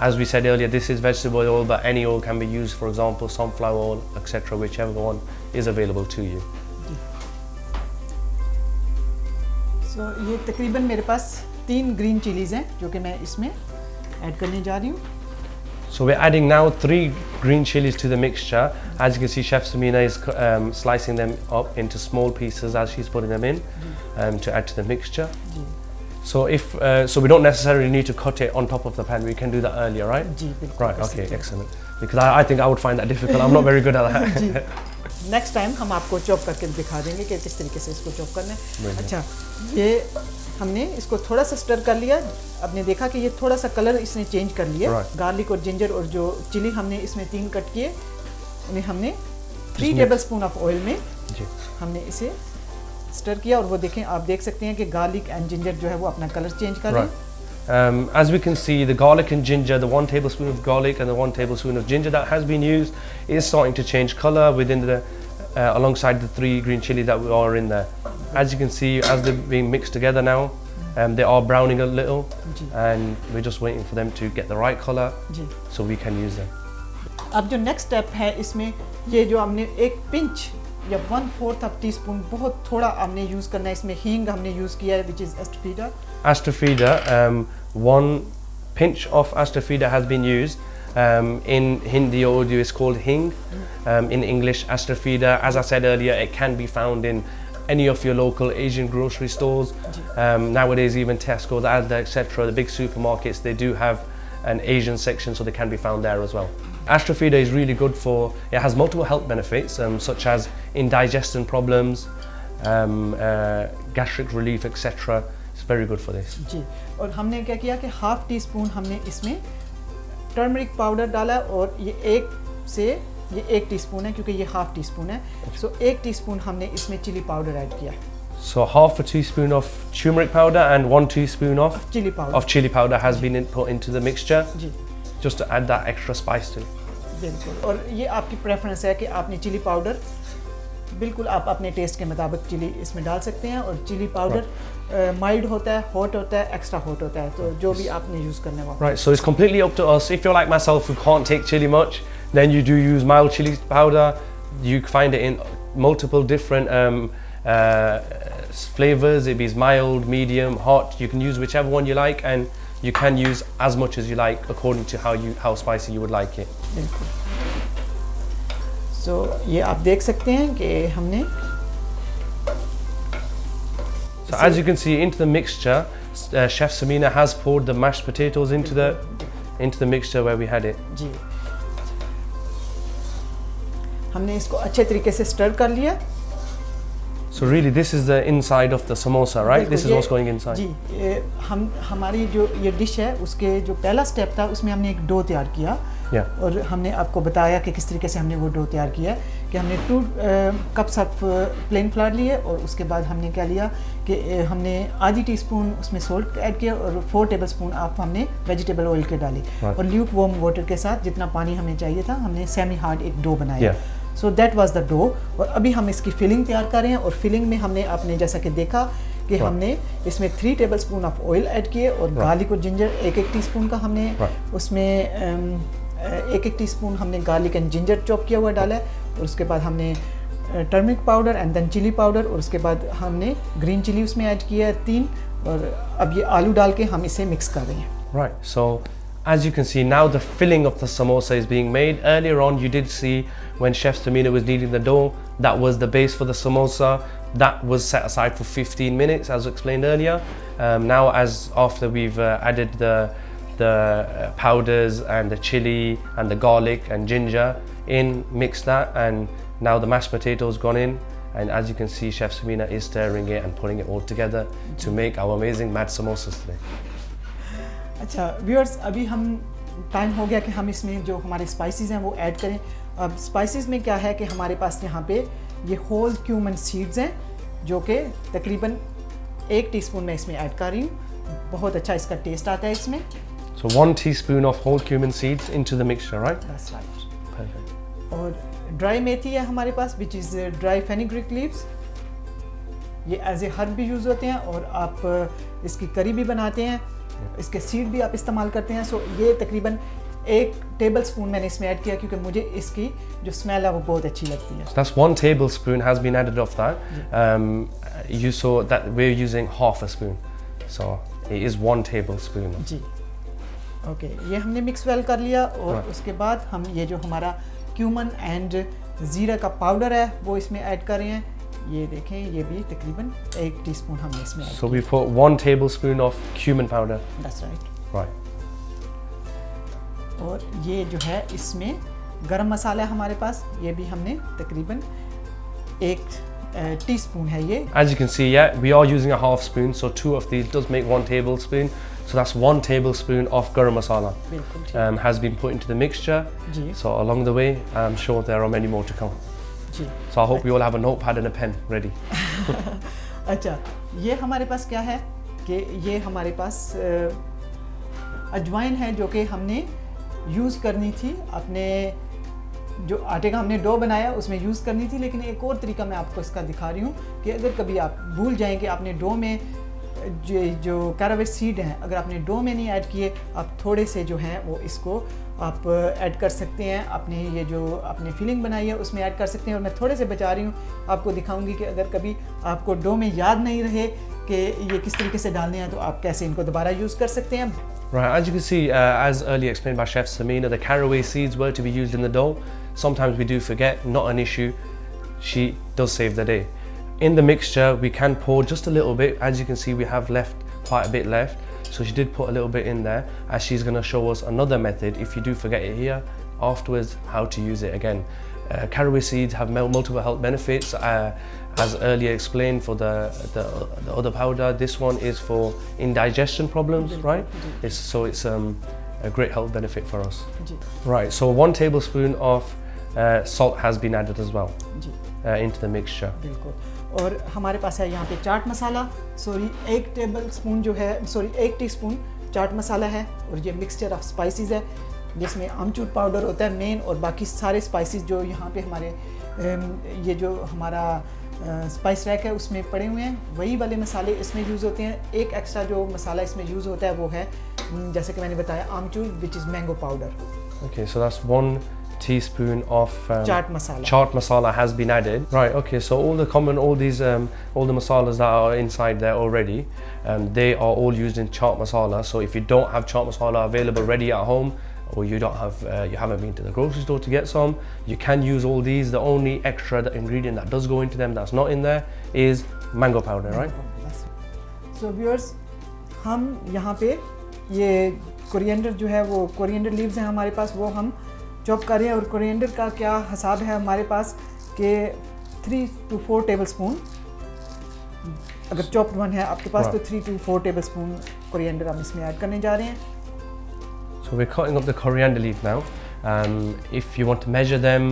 Speaker 2: As we said earlier, this is vegetable oil, but any oil can be used, for example, sunflower oil, etc., whichever one is available to you.
Speaker 1: So ये तकरीबन मेरे पास 3 green chillies हैं जो कि मैं इसमें add करने जा रही हूँ.
Speaker 2: So we're adding now 3 green chilies to the mixture. As you can see, Chef Samina is slicing them up into small pieces as she's putting them in to add to the mixture. So so we don't necessarily need to cut it on top of the pan. We can do that earlier, right? Right. Okay. Excellent. Because I think I would find that difficult. I'm not very good at that.
Speaker 1: Next time हम आपको chop करके दिखा देंगे कि किस तरीके से इसको चॉप करना है. अच्छा, ये हमने इसको थोड़ा सा स्टर कर लिया. आपने देखा कि ये थोड़ा सा कलर इसने चेंज कर लिया. गार्लिक और जिंजर और जो चिली हमने इसमें 3 कट किए उन्हें हमने 3 टेबलस्पून ऑफ ऑयल में हमने इसे स्टर किया. और वो देखें, आप देख सकते हैं कि गार्लिक एंड जिंजर जो है वो अपना कलर चेंज कर रहे हैं.
Speaker 2: As we can see, the garlic and ginger, the 1 tablespoon of garlic and the 1 tablespoon of ginger that has been used is starting to change color within the alongside the 3 green chili that are in there. As you can see, as they're being mixed together now, they are browning a little, and we're just waiting for them to get the right color so we can use them.
Speaker 1: अब जो next step है इसमें, ये जो हमने 1 pinch या 1/4 of teaspoon बहुत थोड़ा हमने यूज़ करना है. इसमें हींग हमने यूज़ किया है, which is एस्टफीडा.
Speaker 2: Asafoetida, 1 pinch of asafoetida has been used. In Hindi or Urdu it's called hing. In English, asafoetida, as I said earlier, it can be found in any of your local Asian grocery stores. Nowadays, even Tesco, Asda, etc., the big supermarkets, they do have an Asian section, so they can be found there as well. Asafoetida is really good for, it has multiple health benefits, such as indigestion problems, gastric relief, etc. It's very good for this.
Speaker 1: जी, और हमने क्या किया कि 1/2 teaspoon हमने इसमें turmeric powder डाला, और ये 1 टीस्पून है क्योंकि ये 1/2 टीस्पून है. सो 1 टीस्पून हमने इसमें चिली पाउडर ऐड किया.
Speaker 2: So 1/2 teaspoon of turmeric powder and 1 teaspoon of chili powder has been put into the mixture. जी. Just to add that extra spice to it.
Speaker 1: बिल्कुल, और ये आपकी प्रेफरेंस है कि आपने चिली पाउडर बिल्कुल आप अपने टेस्ट के मुताबिक चिली इसमें डाल सकते हैं. और चिली पाउडर माइल्ड होता है, हॉट होता है, एक्स्ट्रा हॉट होता है, तो जो भी आपने यूज़ करने वाला.
Speaker 2: Right, so it's completely up to us. If you're like myself who can't take chili much, then you do use mild chili powder. You find it in multiple different flavors. It is mild, medium, hot. You can use whichever one you like, and you can use as much as you like according to how spicy you would like it.
Speaker 1: बिल्कुल. So ये आप देख सकते हैं कि हमने.
Speaker 2: So as you can see, into the mixture, Chef Samina has poured the mashed potatoes into the mixture where we had it.
Speaker 1: जी, हमने इसको अच्छे तरीके से स्टर कर लिया.
Speaker 2: So really, this is the inside of the samosa, right? This is what's going inside.
Speaker 1: जी, हमारी जो ये डिश है उसके जो पहला स्टेप था उसमें हमने एक डो तैयार किया. और हमने आपको बताया कि किस तरीके से हमने वो डो तैयार किया कि हमने 2 कप्स ऑफ प्लेन फ्लावर लिए, और उसके बाद हमने क्या लिया कि हमने आधी टीस्पून उसमें सोल्ट ऐड किया, और 4 टेबलस्पून आप हमने वेजिटेबल ऑयल के डाली. और ल्यूक वार्म वाटर के साथ जितना पानी हमें चाहिए था हमने सेमी हार्ड एक डो बनाया. So that was the dough. और अभी हम इसकी फिलिंग तैयार कर रहे हैं और फिलिंग में हमने आपने जैसा कि देखा कि हमने इसमें 3 टेबलस्पून ऑफ ऑयल ऐड किए और गार्लिक और जिंजर 1-1 टीस्पून का हमने उसमें 1-1 टीस्पून हमने गार्लिक एंड जिंजर चॉप किया हुआ डाला है और उसके बाद हमने turmeric powder and then chilli powder और उसके बाद हमने ग्रीन चिली उसमें ऐड किया है 3 और अब ये आलू डाल के हम इसे मिक्स कर रहे हैं।
Speaker 2: Right, so as you can see now the filling of the samosa is being made. Earlier on you did see when Chef Samina was kneading the dough, that was the base for the samosa. That was set aside for 15 minutes as explained earlier. Now as after we've added the powders and the chili and the garlic and ginger in, mixed that, and now the mashed potatoes gone in, and as you can see Chef Samina is stirring it and putting it all together to make our amazing mad samosas today.
Speaker 1: अच्छा viewers, अभी हम time हो गया कि हम इसमें जो हमारे स्पाइसेस हैं वो ऐड करें। अब स्पाइसेस में क्या है कि हमारे पास यहाँ पे ये होल क्यूमन सीड्स हैं जो कि तकरीबन 1 टीस्पून मैं इसमें ऐड कर रही हूँ। बहुत अच्छा इसका टेस्ट आता है इसमें।
Speaker 2: So 1 teaspoon of whole cumin seeds into the mixture, right?
Speaker 1: That's right.
Speaker 2: Perfect.
Speaker 1: और ड्राई मेथी है हमारे पास which is dry fenugreek leaves. ये एज ए हर्ब भी यूज़ होते हैं और आप इसकी करी भी बनाते हैं, इसके सीड भी आप इस्तेमाल करते हैं। सो ये तकरीबन 1 टेबलस्पून मैंने इसमें ऐड किया क्योंकि मुझे इसकी जो स्मेल है वो बहुत अच्छी लगती है।
Speaker 2: So that's 1 tablespoon has been added of that. You saw that we're using half a spoon, so it is 1 tablespoon.
Speaker 1: जी ओके, ये हमने मिक्स वेल कर लिया और उसके बाद हम ये जो हमारा क्यूमन एंड ज़ीरा का पाउडर है वो इसमें ऐड कर रहे हैं। ये देखें, ये भी तकरीबन 1 टीस्पून हमने इसमें add
Speaker 2: So we put 1 tablespoon of cumin powder.
Speaker 1: That's right.
Speaker 2: Right.
Speaker 1: और ये जो है इसमें गरम मसाला है हमारे पास, ये भी हमने तकरीबन 1 टीस्पून है ये।
Speaker 2: As you can see, yeah, we are using a half spoon, so 2 of these does make 1 tablespoon. So that's 1 tablespoon of garam masala. Has been put into the mixture. So along the way, I'm sure there are many more to come. So I hope you all have a notepad and a pen ready.
Speaker 1: अच्छा, ये हमारे पास क्या है कि ये हमारे पास अजवाइन है जो कि हमने यूज़ करनी थी अपने जो आटे का हमने डो बनाया उसमें यूज़ करनी थी, लेकिन एक और तरीका मैं आपको इसका दिखा रही हूँ कि अगर कभी आप भूल जाएं कि आपने डो में जो कैरावेट सीड हैं अगर आपने डो में नहीं ऐड किए, आप थोड़े से जो हैं वो इसको आप ऐड कर सकते हैं, अपने ये जो आपने फिलिंग बनाई है उसमें ऐड कर सकते हैं। और मैं थोड़े से बचा रही हूँ, आपको दिखाऊंगी कि अगर कभी आपको डो में याद नहीं रहे कि ये किस तरीके से डालने हैं तो आप कैसे इनको दोबारा यूज़ कर सकते हैं।
Speaker 2: Right, as you can see, as earlier explained by Chef Samina, the caraway seeds were to be used in the dough. Sometimes we do forget, not an issue. She does save the day. In the mixture, we can pour just a little bit. As you can see, we have left quite a bit left. So she did put a little bit in there, as she's going to show us another method if you do forget it here afterwards, how to use it again. Caraway seeds have multiple health benefits, as earlier explained for the other powder. This one is for indigestion problems, right? So it's a great health benefit for us. Right, so 1 tablespoon of salt has been added as well into the mixture.
Speaker 1: और हमारे पास है यहाँ पे chaat masala, 1 tablespoon जो है 1 teaspoon chaat masala है और ये मिक्सचर ऑफ स्पाइसेस है जिसमें आमचूर पाउडर होता है मेन और बाकी सारे स्पाइसेस जो यहाँ पे हमारे ये जो हमारा स्पाइस रैक है उसमें पड़े हुए हैं वही वाले मसाले इसमें यूज़ होते हैं। एक एक्स्ट्रा जो मसाला इसमें यूज़ होता है वो है जैसे कि मैंने बताया आमचूर which is mango powder.
Speaker 2: Okay, so that's 1 teaspoon of
Speaker 1: chaat
Speaker 2: masala has been added. Right, okay, so all the masalas that are inside there already, they are all used in chaat masala. So if you don't have chaat masala available ready at home, or you haven't been to the grocery store to get some, you can use all these. The only extra ingredient that does go into them that's not in there is mango powder, right?
Speaker 1: So viewers, हम यहाँ पे ये coriander जो है वो coriander leaves हैं हमारे पास, वो हम चॉप कर रहे हैं। और कोरिएंडर का क्या हिसाब है हमारे पास कि 3 to 4 टेबलस्पून, अगर चॉप्ड वन है आपके पास तो 3 to 4 टेबलस्पून कोरिएंडर हम इसमें ऐड करने जा रहे हैं।
Speaker 2: So we're cutting up the coriander leaf now. If you want to measure them,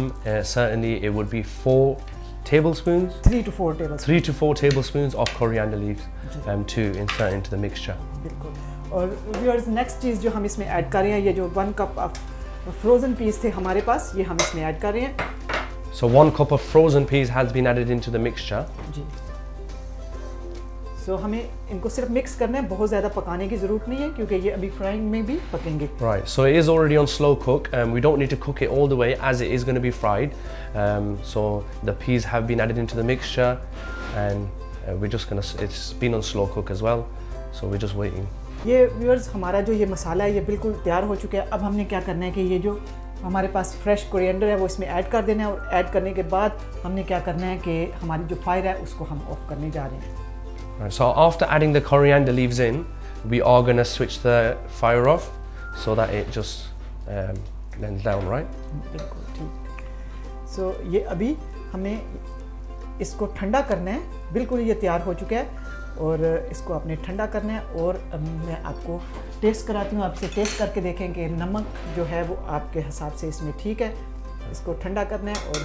Speaker 2: certainly it would be 4 tablespoons.
Speaker 1: 3 to 4 tablespoons.
Speaker 2: 3 to 4 tablespoons of coriander leaves to insert into the mixture.
Speaker 1: बिल्कुल। और viewers next चीज़ जो हम इसमें add कर रहे हैं, ये जो 1 कप ऑफ फ्रोज़न पीस थे हमारे पास, ये हम इसमें ऐड कर रहे हैं।
Speaker 2: So 1 cup of frozen peas has been added into the mixture.
Speaker 1: Ji. So हमें इनको सिर्फ मिक्स करना है, बहुत ज़्यादा पकाने की ज़रूरत नहीं है क्योंकि ये अभी फ्राइंग में भी पकेंगे.
Speaker 2: Right, so it is already on slow cook. We don't need to cook it all the way as it is going to be fried. So the peas have been added into the mixture, and we're just gonna. It's been on slow cook as well, so we're just waiting.
Speaker 1: ये viewers हमारा जो ये मसाला है ये बिल्कुल तैयार हो चुका है. अब हमने क्या करना है कि ये जो हमारे पास फ्रेश कोरिएंडर है वो इसमें ऐड कर देना है और ऐड करने के बाद हमने क्या करना है कि हमारी जो फायर है उसको हम ऑफ करने जा रहे हैं.
Speaker 2: Right, so after adding the coriander leaves in, we are going to switch the fire off so that it just blends down, right?
Speaker 1: बिल्कुल ठीक. So ये अभी हमें इसको ठंडा करना है. बिल्कुल ये तैयार हो चुका है और इसको आपने ठंडा करना है. और मैं आपको टेस्ट कराती हूँ, आपसे टेस्ट करके देखें कि नमक जो है वो आपके हिसाब से इसमें ठीक है. इसको ठंडा करना है और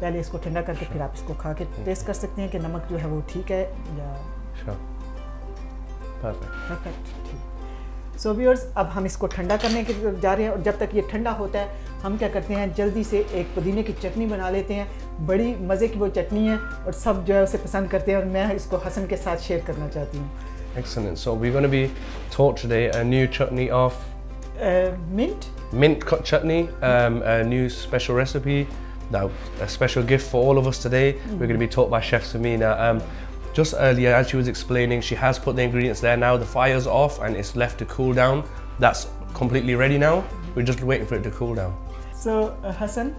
Speaker 1: पहले इसको ठंडा करके फिर आप इसको खा के टेस्ट कर सकते हैं कि नमक जो है वो ठीक है या.
Speaker 2: Sure. Perfect.
Speaker 1: सो व्यूअर्स अब हम इसको ठंडा करने के जा रहे हैं और जब तक ये ठंडा होता है हम क्या करते हैं जल्दी से एक पुदीने की चटनी बना लेते हैं. बड़ी मज़े की वो चटनी है और सब जो है उसे पसंद करते हैं और मैं इसको हसन के साथ शेयर करना चाहती हूँ.
Speaker 2: Excellent. So we're going to be taught today a new chutney of mint chutney, a new special recipe, a special gift for all of us today. We're going to be taught by Chef Samina. Just earlier, as she was explaining, she has put the ingredients there. Now the fire's off and it's left to cool down. That's completely ready now. We're just waiting for it to cool down.
Speaker 1: So Hasan,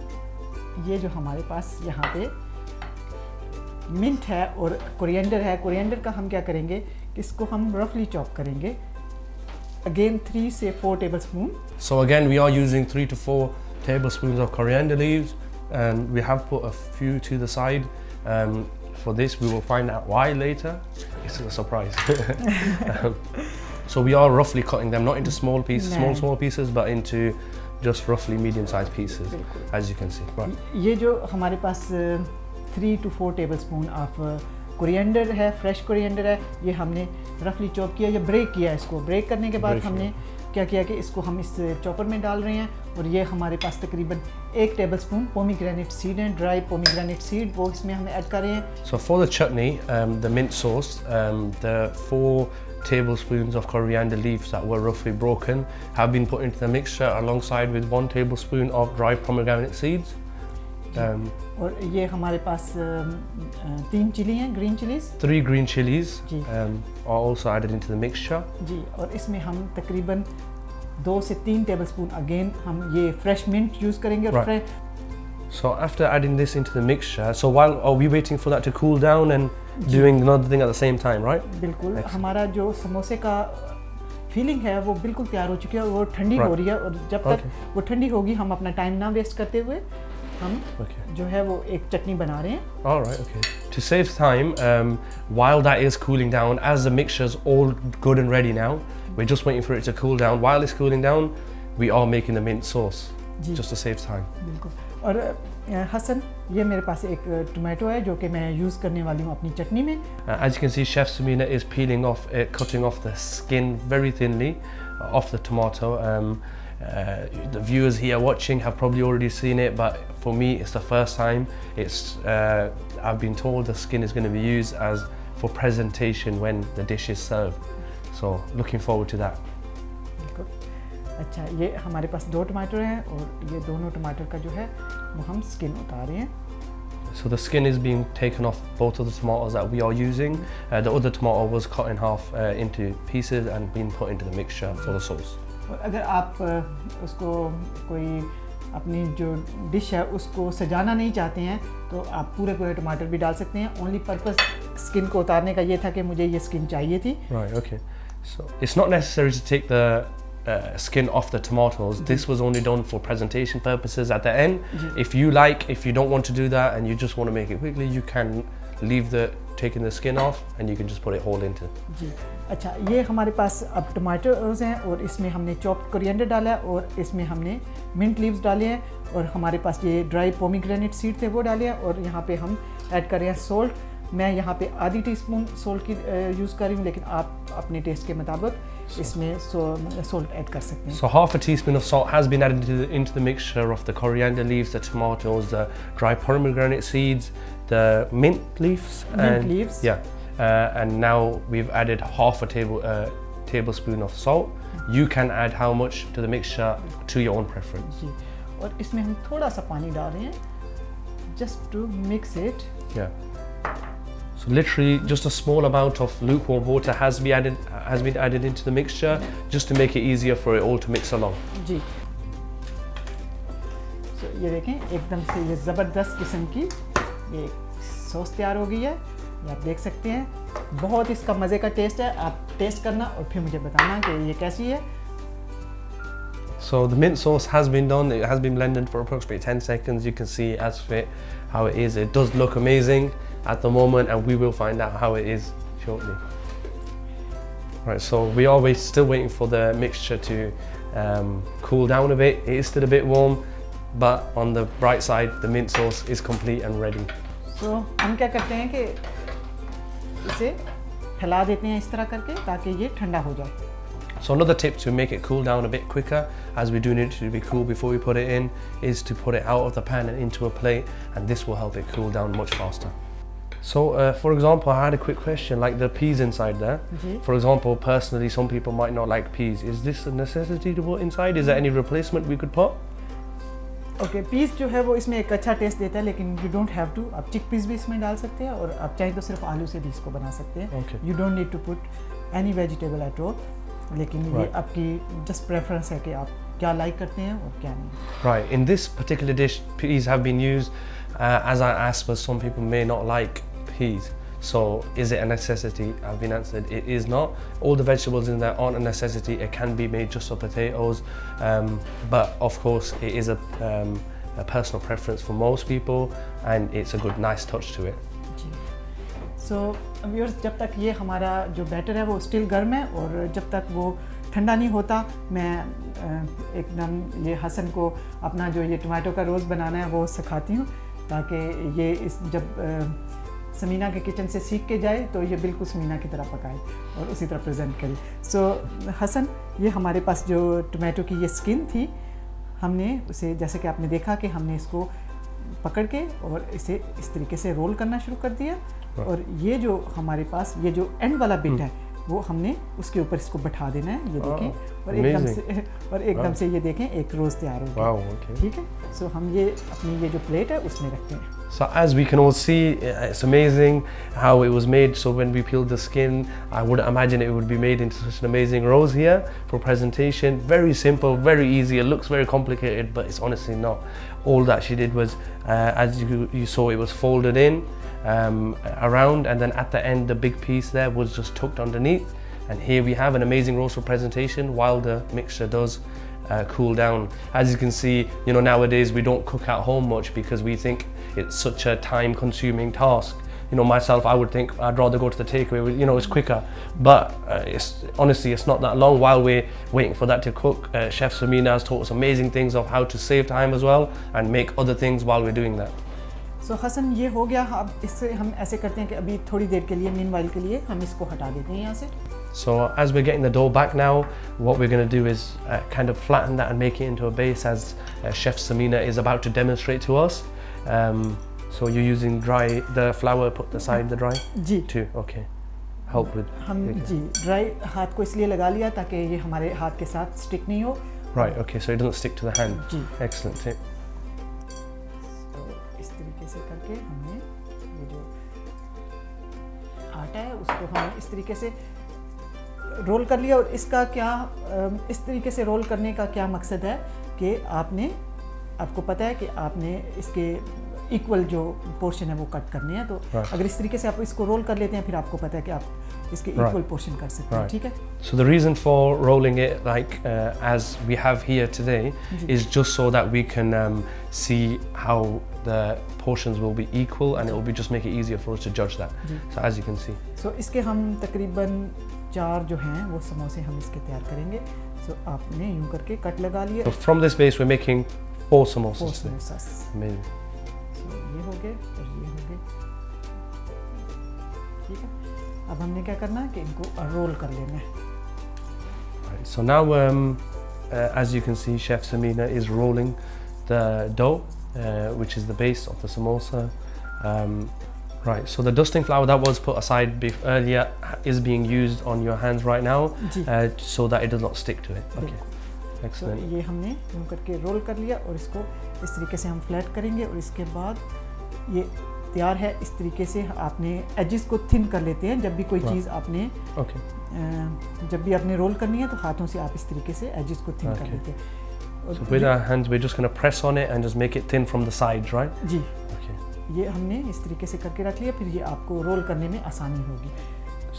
Speaker 1: ये जो हमारे पास यहाँ पे mint है और coriander है. Coriander का हम क्या करेंगे कि इसको हम रफली चॉप करेंगे. Again 3 से 4 tablespoon.
Speaker 2: So again, we are using 3 to 4 tablespoons of coriander leaves, and we have put a few to the side. For this, we will find out why later. It's a surprise. So we are roughly cutting them, not into small pieces, small pieces, but into just roughly medium-sized pieces, as you can see. Right.
Speaker 1: ये जो हमारे पास 3 to 4 tablespoon of coriander है, fresh coriander है, ये हमने रफली chop किया या ब्रेक किया. इसको ब्रेक करने के बाद हमने क्या किया कि इसको हम इस चॉपर में डाल रहे हैं और ये हमारे पास तकरीबन 1 टेबलस्पून पोमीग्रेनेट सीड हैं, ड्राई पोमीग्रेनेट सीड, वो इसमें हमें ऐड कर रहे हैं.
Speaker 2: So for the chutney, the mint sauce, the 4 tablespoons of coriander leaves that were roughly broken have been put into the mixture alongside with 1 tablespoon of dry pomegranate seeds.
Speaker 1: और ये हमारे पास 3 chilli हैं, green chillies.
Speaker 2: 3 green chilies are also added into the mixture.
Speaker 1: जी, और इसमें हम तकरीबन 2 से 3 tablespoon again हम ये फ्रेश मिंट यूज़ करेंगे. और
Speaker 2: So after adding this into the mixture, so while are we waiting for that to cool down and doing another thing at the same time, right?
Speaker 1: बिल्कुल. हमारा जो समोसे का feeling है वो बिल्कुल तैयार हो चुकी है और वो ठंडी हो रही है और जब तक वो ठंडी होगी हम अपना टाइम ना वेस्ट करते हुए हम जो है वो एक चटनी बना रहे हैं.
Speaker 2: All right, okay. To save time, while that is cooling down, as the mixture's all good and ready now, we're just waiting for it to cool down. While it's cooling down, we are making the mint sauce, just to save time.
Speaker 1: बिल्कुल. और हसन, ये मेरे पास एक tomato है जो कि मैं use करने वाली हूँ अपनी चटनी में.
Speaker 2: As you can see, Chef Samina is peeling off, cutting off the skin very thinly off the tomato. The viewers here watching have probably already seen it, but for me it's the first time. I've been told the skin is going to be used as for presentation when the dish is served. So looking forward to that.
Speaker 1: अच्छा, ये हमारे पास 2 टमाटर हैं और ये दोनों टमाटर का जो है वो हम स्किन उतार रहे हैं.
Speaker 2: So the skin is being taken off both of the tomatoes that we are using. The other tomato was cut in half into pieces and been put into the mixture for the sauce.
Speaker 1: और अगर आप उसको कोई अपनी जो dish है उसको सजाना नहीं चाहते हैं तो आप पूरे टमाटर भी डाल सकते हैं. ओनली पर्पस स्किन को उतारने का ये था कि मुझे ये स्किन चाहिए थी.
Speaker 2: Right, okay. So it's not necessary to take the skin off the tomatoes. This was only done for presentation purposes at the end. If you don't want to do that and you just want to make it quickly, you can leave taking the skin off and you can just put it whole into.
Speaker 1: जी. अच्छा, ये हमारे पास अब tomatoes हैं और इसमें हमने chopped coriander डाला है और इसमें हमने मिंट लीव्स डाले हैं और हमारे पास ये ड्राई पोमीग्रेनेट सीड थे वो डाले हैं और यहाँ पे हम ऐड कर रहे हैं सोल्ट. मैं यहाँ पे आधी टीस्पून सोल्ट की यूज़ कर रही हूँ, लेकिन आप अपने टेस्ट के मुताबिक इसमें सोल्ट ऐड कर सकते हैं.
Speaker 2: So half a teaspoon of salt has been added into the mixture of the coriander leaves, the tomatoes, the dry pomegranate seeds, the mint leaves. Yeah. And now we've added half a tablespoon of salt. You can add how much to the mixture to your own preference.
Speaker 1: जी. और इसमें हम थोड़ा सा पानी डाल रहे हैं, just to mix it.
Speaker 2: Yeah. So literally just a small amount of lukewarm water has been added into the mixture, just to make it easier for it all to mix along.
Speaker 1: Ji. So ये देखें एकदम से ये ज़बरदस्त किस्म की ये sauce तैयार हो गई है. ये आप देख सकते हैं, बहुत इसका मज़े का टेस्ट है. आप टेस्ट करना और फिर मुझे बताना कि ये कैसी है.
Speaker 2: So the mint sauce has been done. It has been blended for approximately 10 seconds. You can see as fit how it is. It does look amazing at the moment, and we will find out how it is shortly. Right, so we are still waiting for the mixture to cool down a bit. It is still a bit warm, but on the bright side, the mint sauce is complete and ready.
Speaker 1: So हम क्या करते हैं कि इसे फैला देते हैं इस तरह करके, ताकि ये ठंडा हो जाए.
Speaker 2: So another tip to make it cool down a bit quicker, as we do need it to be cool before we put it in, is to put it out of the pan and into a plate, and this will help it cool down much faster. So for example, I had a quick question, like the peas inside there. For example, personally, some people might not like peas. Is this a necessity to put inside? Is there any replacement we could put?
Speaker 1: Okay, piece जो है वो इसमें एक अच्छा test देता है, लेकिन you don't have to. आप चिक पीस भी इसमें डाल सकते हैं, और आप चाहें तो सिर्फ आलू से भी इसको बना सकते हैं. You don't need to put any vegetable at all. लेकिन ये आपकी जस्ट प्रेफरेंस है कि आप क्या लाइक करते हैं और क्या नहीं.
Speaker 2: Right, in this particular dish, peas have been used. As I asked, but some people may not like peas. So is it a necessity? I've been answered, it is not. All the vegetables in there aren't a necessity. It can be made just of potatoes, but of course it is a personal preference for most people, and it's a good nice touch to it.
Speaker 1: जी. So viewers, जब तक ये हमारा जो batter है वो still गर्म है, और जब तक वो ठंडा नहीं होता, मैं एकदम ये हसन को अपना जो ये टमाटो का रोज़ बनाना है वो सिखाती हूँ, ताकि ये इस जब समीना के किचन से सीख के जाए तो ये बिल्कुल समीना की तरह पकाए और उसी तरह प्रेजेंट करे. सो हसन, ये हमारे पास जो टमाटो की ये स्किन थी, हमने उसे, जैसे कि आपने देखा कि हमने इसको पकड़ के और इसे इस तरीके से रोल करना शुरू कर दिया, और ये जो हमारे पास ये जो एंड वाला बिट है वो हमने उसके ऊपर इसको बैठा देना है. ये देखें, और एकदम से ये देखें एक रोज़ तैयार हो गया. ठीक है. सो हम ये अपनी ये जो प्लेट है उसमें रखते हैं.
Speaker 2: So as we can all see, it's amazing how it was made. So when we peeled the skin, I wouldn't imagine it would be made into such an amazing rose here for presentation. Very simple, very easy. It looks very complicated, but it's honestly not. All that she did was, as you saw, it was folded in around, and then at the end the big piece there was just tucked underneath, and here we have an amazing roast for presentation while the mixture does cool down. As you can see, you know, nowadays we don't cook at home much because we think it's such a time consuming task. You know, myself, I would think I'd rather go to the takeaway, you know, it's quicker, but honestly it's not that long. While we're waiting for that to cook, Chef Samina has taught us amazing things of how to save time as well and make other things while we're doing that.
Speaker 1: So Hasan, ये हो गया. अब इससे हम ऐसे करते हैं कि अभी थोड़ी देर के लिए, मीनवाइल के लिए, हम इसको हटा देते हैं यहाँ से.
Speaker 2: So as we're getting the dough back now, what we're going to do is kind of flatten that and make it into a base, as Chef Samina is about to demonstrate to us. So you're using the flour put aside the dry?
Speaker 1: Ji.
Speaker 2: Too, okay. Help with.
Speaker 1: हम जी dry हाथ को इसलिए लगा लिया ताकि ये हमारे हाथ के साथ स्टिक नहीं हो.
Speaker 2: Right, okay, so it doesn't stick to the hand.
Speaker 1: Ji.
Speaker 2: Excellent tip.
Speaker 1: तो इस तरीके से करके हमने ये जो आटा है उसको हम इस तरीके से रोल कर लिया. और इसका क्या, इस तरीके से रोल करने का क्या मकसद है कि आपको पता है कि आपने इसके इक्वल जो पोर्शन है वो कट करने हैं. तो अगर इस तरीके से आप इसको रोल कर लेते हैं, फिर आपको पता है कि आप इसके इक्वल पोर्शन कर सकते हैं. ठीक है.
Speaker 2: So the reason for rolling it like as we have here today is just so that we can see how the portions will be equal, and it will be just make it easier for us to judge that. So as you can see.
Speaker 1: So इसके हम तकरीबन 4 जो हैं वो समोसे हम इसके तैयार करेंगे. So आपने यूं करके कट लगा लिए.
Speaker 2: So from this base we're making 4 samosas.
Speaker 1: 4 samosas.
Speaker 2: Amazing.
Speaker 1: So ये हो गए और ये हो गए. ठीक है, अब हमने क्या करना है कि इनको रोल कर लेना है।
Speaker 2: Right, so now, as you can see, Chef Samina is rolling the dough, which is the base of the samosa. Right, so the dusting flour that was put aside earlier is being used on your hands right now, so that it does not stick to it. Okay, excellent.
Speaker 1: तो ये हमने यूँ करके role कर लिया और इसको इस तरीके से हम फ्लैट करेंगे और इसके बाद ये तैयार है। इस तरीके से आपने एजेस को थिन कर लेते हैं। जब भी कोई चीज़ आपने जब भी आपने रोल करनी है तो हाथों से आप इस तरीके से एजेस को थिन कर लेते हैं।
Speaker 2: So with our hands we're just going to press on it and just make it thin from the sides, right?
Speaker 1: Ji,
Speaker 2: Okay.
Speaker 1: ये हमने इस तरीके से करके रख लिया, फिर ये आपको रोल करने में आसानी होगी।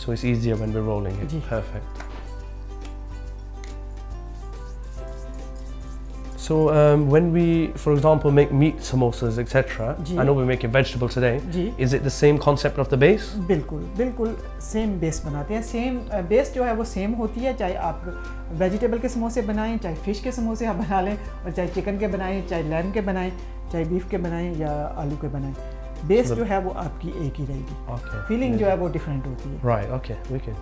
Speaker 2: So it's easier when we're rolling it.
Speaker 1: Ji.
Speaker 2: Perfect. So when we, for example, make meat samosas, etc. I know we're making vegetable today.
Speaker 1: Ji.
Speaker 2: Is it the same concept of the base?
Speaker 1: बिल्कुल बिल्कुल same base बनाते हैं। Same base जो है वो same होती है, चाहे आप वेजिटेबल के समोसे बनाएं, चाहे फ़िश के समोसे आप बना लें, और चाहे चिकन के बनाएं, चाहे लैम के बनाएं, चाहे बीफ के बनाएं या आलू के बनाएं। बेस जो है वो आपकी एक ही रहेगी।
Speaker 2: Okay.
Speaker 1: फीलिंग जो है वो डिफरेंट होती है।
Speaker 2: Right. Okay. Wicked.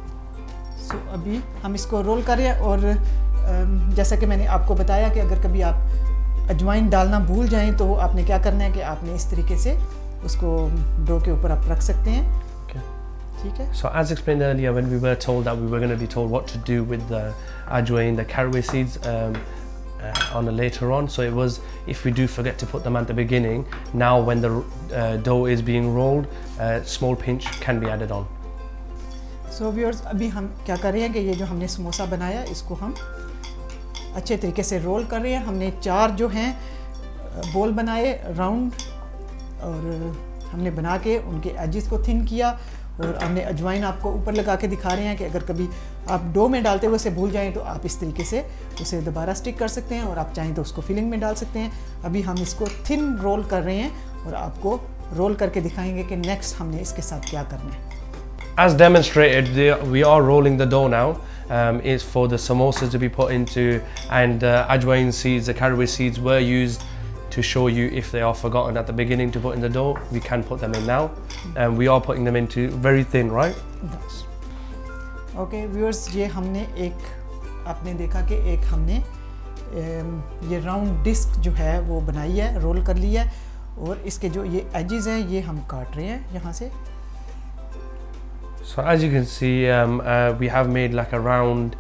Speaker 1: सो अभी हम इसको रोल कर रहे हैं और जैसा कि मैंने आपको बताया कि अगर कभी आप अजवाइन डालना भूल जाएं तो आपने क्या करना है कि आपने इस तरीके से उसको डो के ऊपर आप रख सकते हैं।
Speaker 2: Okay.
Speaker 1: ठीक है।
Speaker 2: So as explained earlier, when we were told that we were going to be told what to do with the ajwain, the caraway seeds on a later on. So it was, if we do forget to put them at the beginning, now when the dough is being rolled, a small pinch can be added on.
Speaker 1: So viewers, अभी हम क्या कर रहे हैं कि ये जो हमने समोसा बनाया इसको हम अच्छे तरीके से रोल कर रहे हैं। हमने 4 जो हैं बोल बनाए राउंड, और हमने बना के उनके एजेस को थिन किया, और हमने अजवाइन आपको ऊपर लगा के दिखा रहे हैं कि अगर कभी आप डो में डालते हुए उसे भूल जाएं तो आप इस तरीके से उसे दोबारा स्टिक कर सकते हैं, और आप चाहें तो उसको फिलिंग में डाल सकते हैं। अभी हम इसको थिन रोल कर रहे हैं और आपको रोल करके दिखाएंगे कि नेक्स्ट हमने इसके साथ क्या करना है।
Speaker 2: As demonstrated, we are rolling the dough now. It's for the samosas to be put into, and ajwain seeds, the caraway seeds were used to show you if they are forgotten at the beginning to put in the dough. We can put them in now, and we are putting them into very thin, right?
Speaker 1: Okay, viewers, ये हमने एक, आपने देखा कि एक हमने ये round disc जो है वो बनाई है, रोल कर ली है, और इसके जो ये एजेस हैं ये हम काट रहे हैं यहाँ से।
Speaker 2: So as you can see, we have made like a round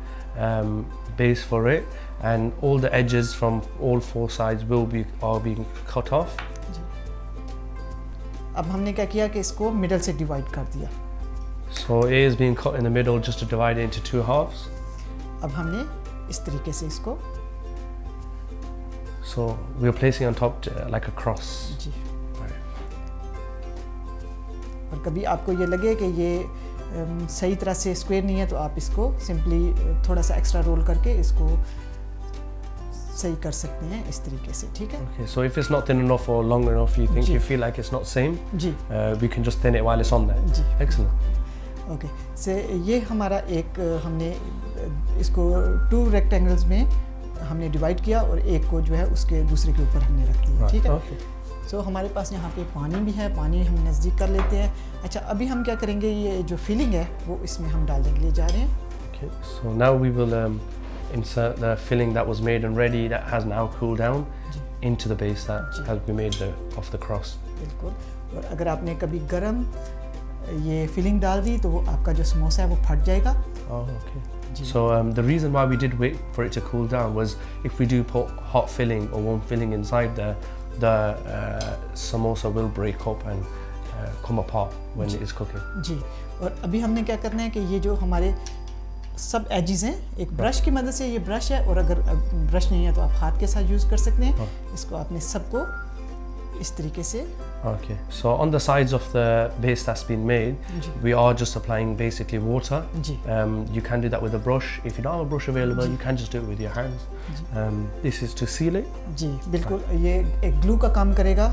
Speaker 2: base for it, and all the edges from all 4 sides are being cut off.
Speaker 1: अब हमने क्या किया कि इसको मिडल से डिवाइड कर दिया।
Speaker 2: So it is being cut in the middle just to divide it into 2 halves.
Speaker 1: अब हमने इस तरीके से इसको,
Speaker 2: so we are placing on top like a cross.
Speaker 1: जी। और कभी आपको ये लगे कि ये सही तरह से स्क्वायर नहीं है तो आप इसको सिंपली थोड़ा सा एक्स्ट्रा रोल करके इसको सही कर सकते हैं इस तरीके से। ठीक है।
Speaker 2: Okay, so if it's not thin enough or long enough, you feel like it's not same,
Speaker 1: जी,
Speaker 2: we can just thin it while it's on there.
Speaker 1: जी,
Speaker 2: excellent.
Speaker 1: ओके, से ये हमारा एक, हमने इसको 2 रेक्टेंगल्स में हमने डिवाइड किया और एक को जो है उसके दूसरे के ऊपर हमने रख दिया। ठीक है। सो हमारे पास यहाँ पे पानी भी है, पानी हम नज़दीक कर लेते हैं। अच्छा, अभी हम क्या करेंगे, ये जो फिलिंग है वो इसमें हम डालने के लिए जा रहे हैं।
Speaker 2: Okay, so now we will insert the filling that was made and ready, that has now cooled down, into the base that has been made off the cross.
Speaker 1: बिल्कुल, और अगर आपने कभी गरम ये फिलिंग डाल दी तो वो आपका जो समोसा है वो फट जाएगा।
Speaker 2: Oh, okay. So the reason why we did wait for it to cool down was if we do put hot filling or warm filling inside there, the samosa will break up and come apart when it is cooking.
Speaker 1: जी, और अभी हमने क्या करना है कि ये जो हमारे सब एजेस हैं, एक ब्रश की मदद से, ये ब्रश है, और अगर ब्रश नहीं है तो आप हाथ के साथ यूज़ कर सकते हैं। इसको आपने सबको इस तरीके से।
Speaker 2: Okay, so on the sides of the base that's been made, we are just applying basically water. You can do that with a brush. If you don't have a brush available, you can just do it with your hands. This is to seal it.
Speaker 1: जी, बिल्कुल, ये एक glue का काम करेगा,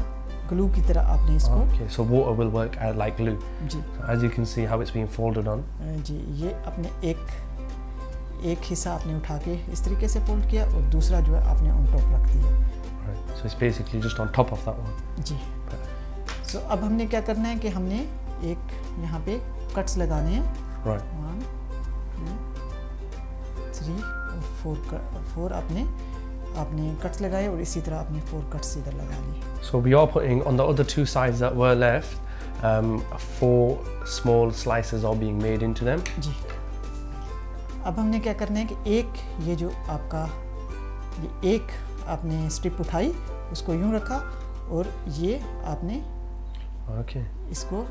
Speaker 1: glue की तरह आपने इसको।
Speaker 2: Okay, so water will work like glue.
Speaker 1: Ji,
Speaker 2: so as you can see how it's being folded on.
Speaker 1: जी, ये अपने एक हिस्सा आपने उठा के इस तरीके से फोल्ड किया और दूसरा जो है आपने ऑन टॉप रख दिया।
Speaker 2: Right, so it's basically just on top of that one.
Speaker 1: जी। सो अब हमने क्या करना है कि हमने एक यहाँ पे कट्स लगाने हैं।
Speaker 2: Right.
Speaker 1: 1 2 3 और 4 आपने कट्स लगाए और इसी तरह आपने 4 कट्स इधर लगा लिए।
Speaker 2: So we are putting on the other 2 sides that were left, 4 small slices are being made into them.
Speaker 1: जी। अब हमने क्या करना है कि एक ये जो आपका ये एक आपने स्ट्रिप उठाई, उसको यूं रखा और ये आपने
Speaker 2: Okay.
Speaker 1: इसको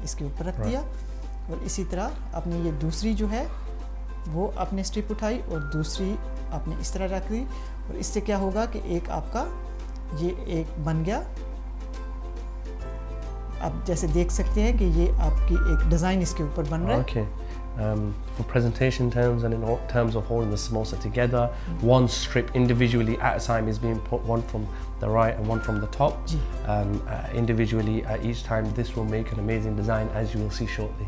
Speaker 1: इसके ऊपर रख दिया और इसी तरह आपने ये दूसरी जो है वो आपने स्ट्रिप उठाई और दूसरी आपने इस तरह रख दी और इससे क्या होगा कि एक आपका ये एक बन गया। आप जैसे देख सकते हैं कि ये आपकी एक डिज़ाइन इसके ऊपर बन रहा है।
Speaker 2: Okay. For presentation terms and in terms of holding the samosa together, one strip individually at a time is being put, one from the right and one from the top. Individually at each time, this will make an amazing design, as you will see shortly.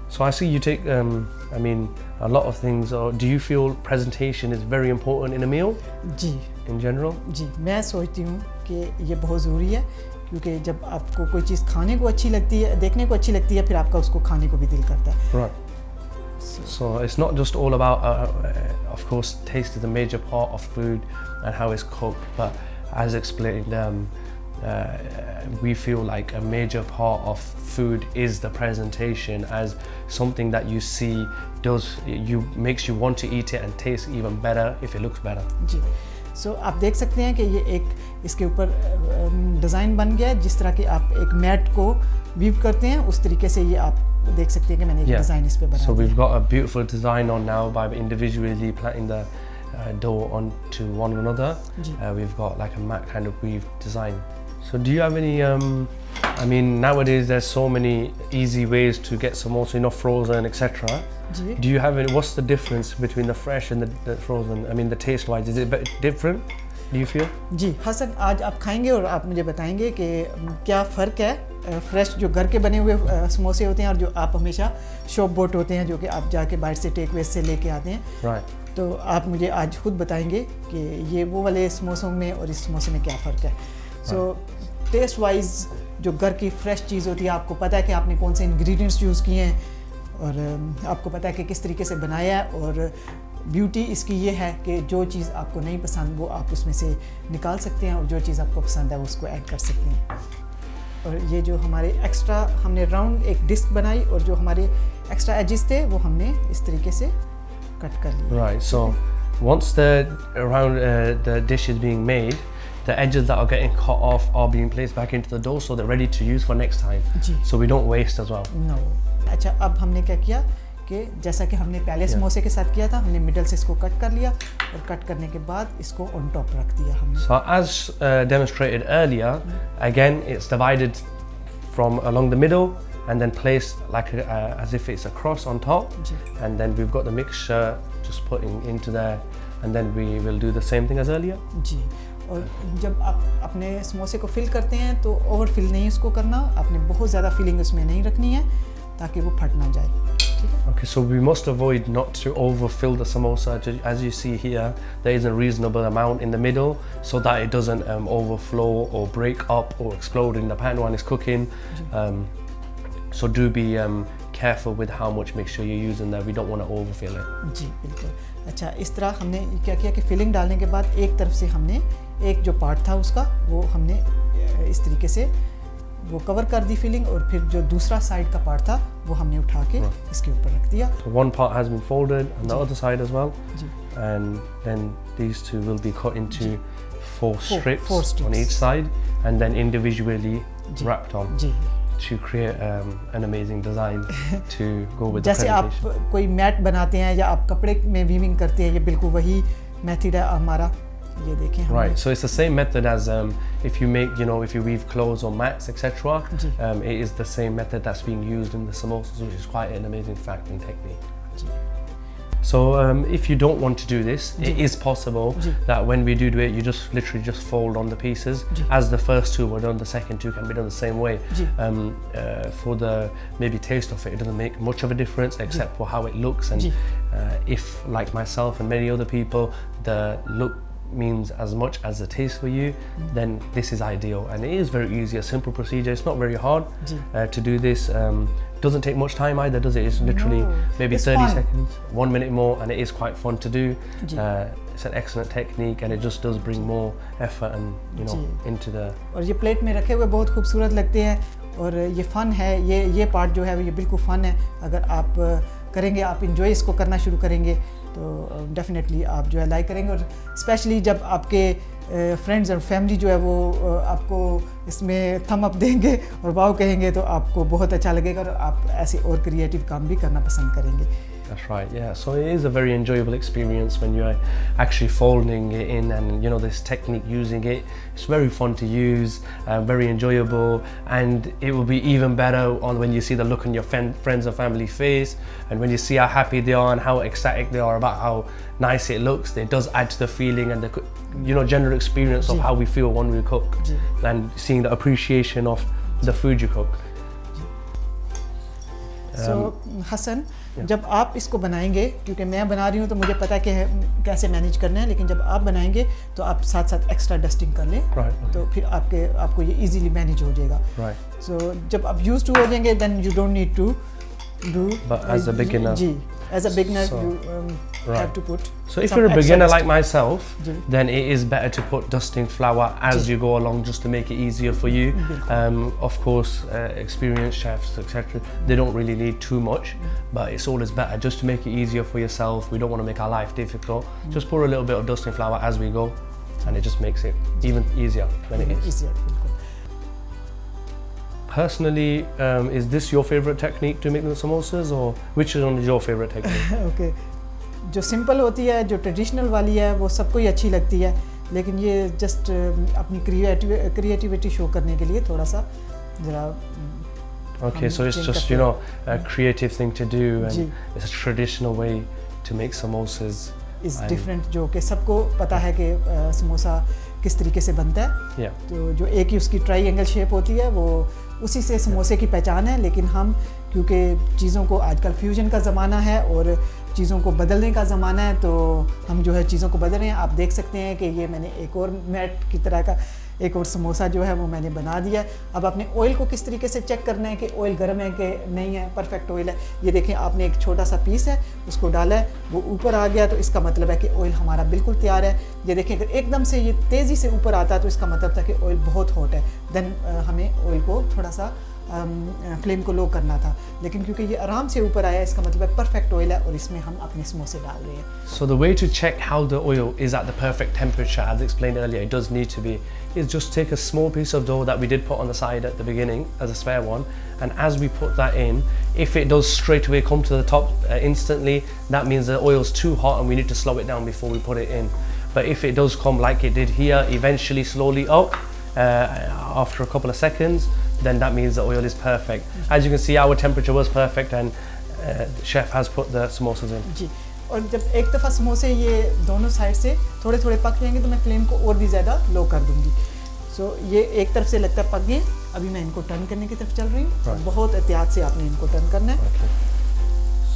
Speaker 2: So I see you take, I mean, a lot of things. Do you feel presentation is very important in a meal?
Speaker 1: Ji
Speaker 2: in general?
Speaker 1: जी, मैं सोचती हूँ कि ये बहुत ज़रूरी है, क्योंकि जब आपको कोई चीज़ खाने को अच्छी लगती है, देखने को अच्छी लगती है, फिर आपका उसको खाने को भी दिल करता है।
Speaker 2: Right. So it's not just all about, of course, taste is a major part of food and how it's cooked, but as explained, we feel like a major part of food is the presentation, as something that you see makes you want to eat it and taste even better if it looks better.
Speaker 1: जी, सो आप देख सकते हैं कि ये एक इसके ऊपर design बन गया है, जिस तरह के आप एक मैट को वीव करते हैं उस तरीके से ये आप देख सकते हैं कि मैंने एक डिज़ाइन इस पे बना दिया।
Speaker 2: So we've got a beautiful design on now by individually planting the dough onto one another. We've got like a mat kind of weave design. So do you have any, I mean, nowadays there's so many easy ways to get samosa, you know, frozen, etc. Do you have any, what's the difference between the fresh and the frozen? I mean, the taste wise, is it different? Do you feel?
Speaker 1: जी हसन, आज आप खाएंगे और आप मुझे बताएंगे कि क्या फ़र्क है फ्रेश जो घर के बने हुए समोसे होते हैं और जो आप हमेशा शॉप बोट होते हैं जो कि आप जाके बाहर से टेक वे से लेके आते हैं।
Speaker 2: Right.
Speaker 1: तो आप मुझे आज खुद बताएंगे कि ये वो वाले समोसों में और इस समोसे में क्या फ़र्क है। सो टेस्ट वाइज जो घर की फ्रेश चीज़ होती है, आपको पता है कि आपने कौन से इंग्रेडिएंट्स यूज़ किए हैं और आपको पता है कि किस तरीके से बनाया है, और ब्यूटी इसकी ये है कि जो चीज़ आपको नहीं पसंद वो आप उसमें से निकाल सकते हैं और जो चीज़ आपको पसंद है वो उसको ऐड कर सकते हैं। और ये जो हमारे एक्स्ट्रा हमने राउंड एक डिस्क बनाई और जो हमारे एक्स्ट्रा एजेस थे वो हमने इस तरीके से कट कर लिया।
Speaker 2: Right, so once the dish is being made, the edges that are getting cut off are being placed back into the dough so they're ready to use for next time. So we don't waste as well.
Speaker 1: No. अच्छा, अब हमने क्या किया कि जैसा कि हमने पहले समोसे के साथ किया था, हमने मिडल से इसको कट कर लिया और कट करने के बाद इसको ऑन टॉप रख दिया हमने।
Speaker 2: So as demonstrated earlier, again it's divided from along the middle and then placed like as if it's a cross on top, and then we've got the mixture just putting into there, and then we will do the same thing as earlier.
Speaker 1: जी, और जब आप अपने समोसे को fill करते हैं तो over fill नहीं इसको करना, आपने बहुत ज़्यादा फिलिंग उसमें नहीं रखनी है ताकि वो फट ना जाए।
Speaker 2: Okay, so we must avoid not to overfill the samosa. As you see here, there is a reasonable amount in the middle so that it doesn't overflow or break up or explode in the pan when it's cooking. So do be careful with how much mixture you're using there. We don't want to overfill it.
Speaker 1: जी बिल्कुल। अच्छा, इस तरह हमने क्या किया कि filling डालने के बाद एक तरफ से हमने एक जो पार्ट था उसका वो हमने इस तरीके से वो कवर कर दी फिलिंग, और फिर जो दूसरा साइड का पार्ट था वो हमने उठा के इसके ऊपर रख दिया।
Speaker 2: So one part has been folded on the other side as well, and then these two will be cut into four strips on each side and then individually wrapped on to create an amazing design to go with the
Speaker 1: जैसे आप कोई mat बनाते हैं या आप कपड़े में weaving करते हैं, ये बिल्कुल वही मेथड है हमारा। ये देखें हम।
Speaker 2: Right, so it's the same method as if you make, you know, if you weave clothes or mats, etc. It is the same method that's being used in the samosas, which is quite an amazing fact and technique. So if you don't want to do this, it is possible that when we do it, you just literally just fold on the pieces. As the first two were done, the second two can be done the same way. For the maybe taste of it, it doesn't make much of a difference except for how it looks. And if, like myself and many other people, the look means as much as the taste for you, then this is ideal. And it is very easy, a simple procedure. It's not very hard to do this. Doesn't take much time either, does it? It's literally maybe
Speaker 1: it's
Speaker 2: 30
Speaker 1: fun.
Speaker 2: seconds, 1 minute more, and it is quite fun to do. It's an excellent technique, and it just does bring more effort and into the.
Speaker 1: और ये plate में रखे हुए बहुत खूबसूरत लगते हैं और ये फ़न है, ये पार्ट जो है ये बिल्कुल फ़न है. अगर आप करेंगे, आप इंजॉय इसको करना शुरू करेंगे तो डेफिनेटली आप जो है लाइक करेंगे. और स्पेशली जब आपके फ्रेंड्स और फैमिली जो है वो आपको इसमें थम अप देंगे और वाव कहेंगे तो आपको बहुत अच्छा लगेगा और आप ऐसे और क्रिएटिव काम भी करना पसंद करेंगे.
Speaker 2: That's right, yeah. So it is a very enjoyable experience when you're actually folding it in, and this technique, using it. It's very fun to use, very enjoyable, and it will be even better when you see the look on your friends and family face, and when you see how happy they are and how ecstatic they are about how nice it looks. It does add to the feeling and the general experience of how we feel when we cook, and seeing the appreciation of the food you cook.
Speaker 1: So Hasan, जब आप इसको बनाएंगे, क्योंकि मैं बना रही हूँ तो मुझे पता है कि कैसे मैनेज करना है, लेकिन जब आप बनाएंगे तो आप साथ साथ एक्स्ट्रा डस्टिंग कर लें, तो फिर आपको ये इजीली मैनेज हो जाएगा. So जब आप यूज्ड टू हो जाएंगे, then you don't need to do.
Speaker 2: But as a beginner,
Speaker 1: as a beginner, you have to put.
Speaker 2: So if you're a beginner like myself, then it is better to put dusting flour as you go along, just to make it easier for you. Of course, experienced chefs, etc., they don't really need too much, but it's always better just to make it easier for yourself. We don't want to make our life difficult. Just pour a little bit of dusting flour as we go, and it just makes it even easier when it is. Personally, is this your favorite technique to make the samosas, or which one is your favorite technique?
Speaker 1: Okay. जो simple होती है, जो traditional वाली है, वो सबको ही अच्छी लगती है, लेकिन ये जस्ट अपनी क्रिएटिविटी शो करने के लिए थोड़ा सा जरा.
Speaker 2: Okay, so it's just a creative thing to do, and it's a traditional way to make samosas.
Speaker 1: Is different, जो कि सबको पता है कि समोसा किस तरीके से बनता है. तो जो एक ही उसकी ट्रायंगल शेप होती है, वो उसी से समोसे की पहचान है. लेकिन हम क्योंकि चीज़ों को आजकल फ्यूजन का ज़माना है और चीज़ों को बदलने का ज़माना है, तो हम जो है चीज़ों को बदल रहे हैं. आप देख सकते हैं कि ये मैंने एक और मैट की तरह का एक और समोसा जो है वो मैंने बना दिया. अब आपने ऑयल को किस तरीके से चेक करना है कि ऑयल गर्म है कि नहीं है, परफेक्ट ऑयल है. ये देखें, आपने एक छोटा सा पीस है, उसको डाला है, वो ऊपर आ गया, तो इसका मतलब है कि ऑयल हमारा बिल्कुल तैयार है. ये देखें, अगर एकदम से ये तेज़ी से ऊपर आता है तो इसका मतलब था कि ऑयल बहुत हॉट है. देन हमें ऑयल को थोड़ा सा फ्लेम को लो करना था, लेकिन क्योंकि ये आराम से ऊपर आया, इसका मतलब है परफेक्ट ऑयल है और इसमें हम अपने समोसे डाल रहे हैं.
Speaker 2: So the way to check how the oil is at the perfect temperature, as explained earlier, it does need to be, is just take a small piece of dough that we did put on the side at the beginning as a spare one, and as we put that in, if it does straight away come to the top instantly, that means the oil's too hot and we need to slow it down before we put it in. But if it does come like it did here, eventually slowly up after a couple of seconds, then that means the oil is perfect. As you can see, our temperature was perfect, and the chef has put the samosas in.
Speaker 1: जी, और जब एक दफ़ा समोसे ये दोनों side से थोड़े थोड़े पक जाएंगे तो मैं फ्लेम को और भी ज़्यादा लो कर दूंगी. सो ये एक तरफ से लगता है पक गए, अभी मैं इनको टर्न करने की तरफ चल रही हूँ. बहुत एहतियात से आपने इनको टर्न करना है.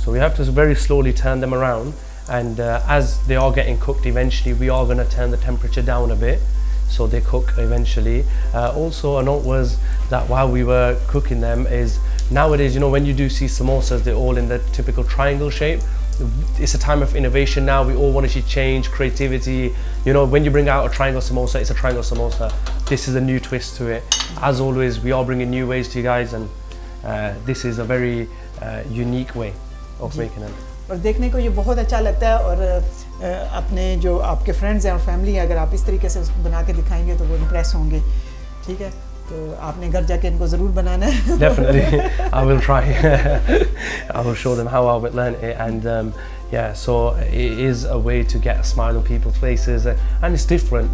Speaker 2: So we have to very slowly turn them around, and as they are getting cooked, eventually we are going to turn the temperature down a bit, so they cook eventually. Also, a note was that while we were cooking them, is nowadays, when you do see samosas, they're all in the typical triangle shape. It's a time of innovation now. We all want to see change, creativity. When you bring out a triangle samosa, it's a triangle samosa. This is a new twist to it. As always, we are bringing new ways to you guys, and this is a very unique way of making them.
Speaker 1: और देखने को ये बहुत अच्छा लगता है, और अपने जो आपके फ्रेंड्स हैं और फैमिली है, अगर आप इस तरीके से उसको बना के दिखाएंगे तो वो इम्प्रेस होंगे. ठीक है, तो आपने घर जाके इनको ज़रूर बनाना है.
Speaker 2: Definitely, I will try. I will show them how I would learn it, and so it is a way to get a smile on people's faces, and it's different,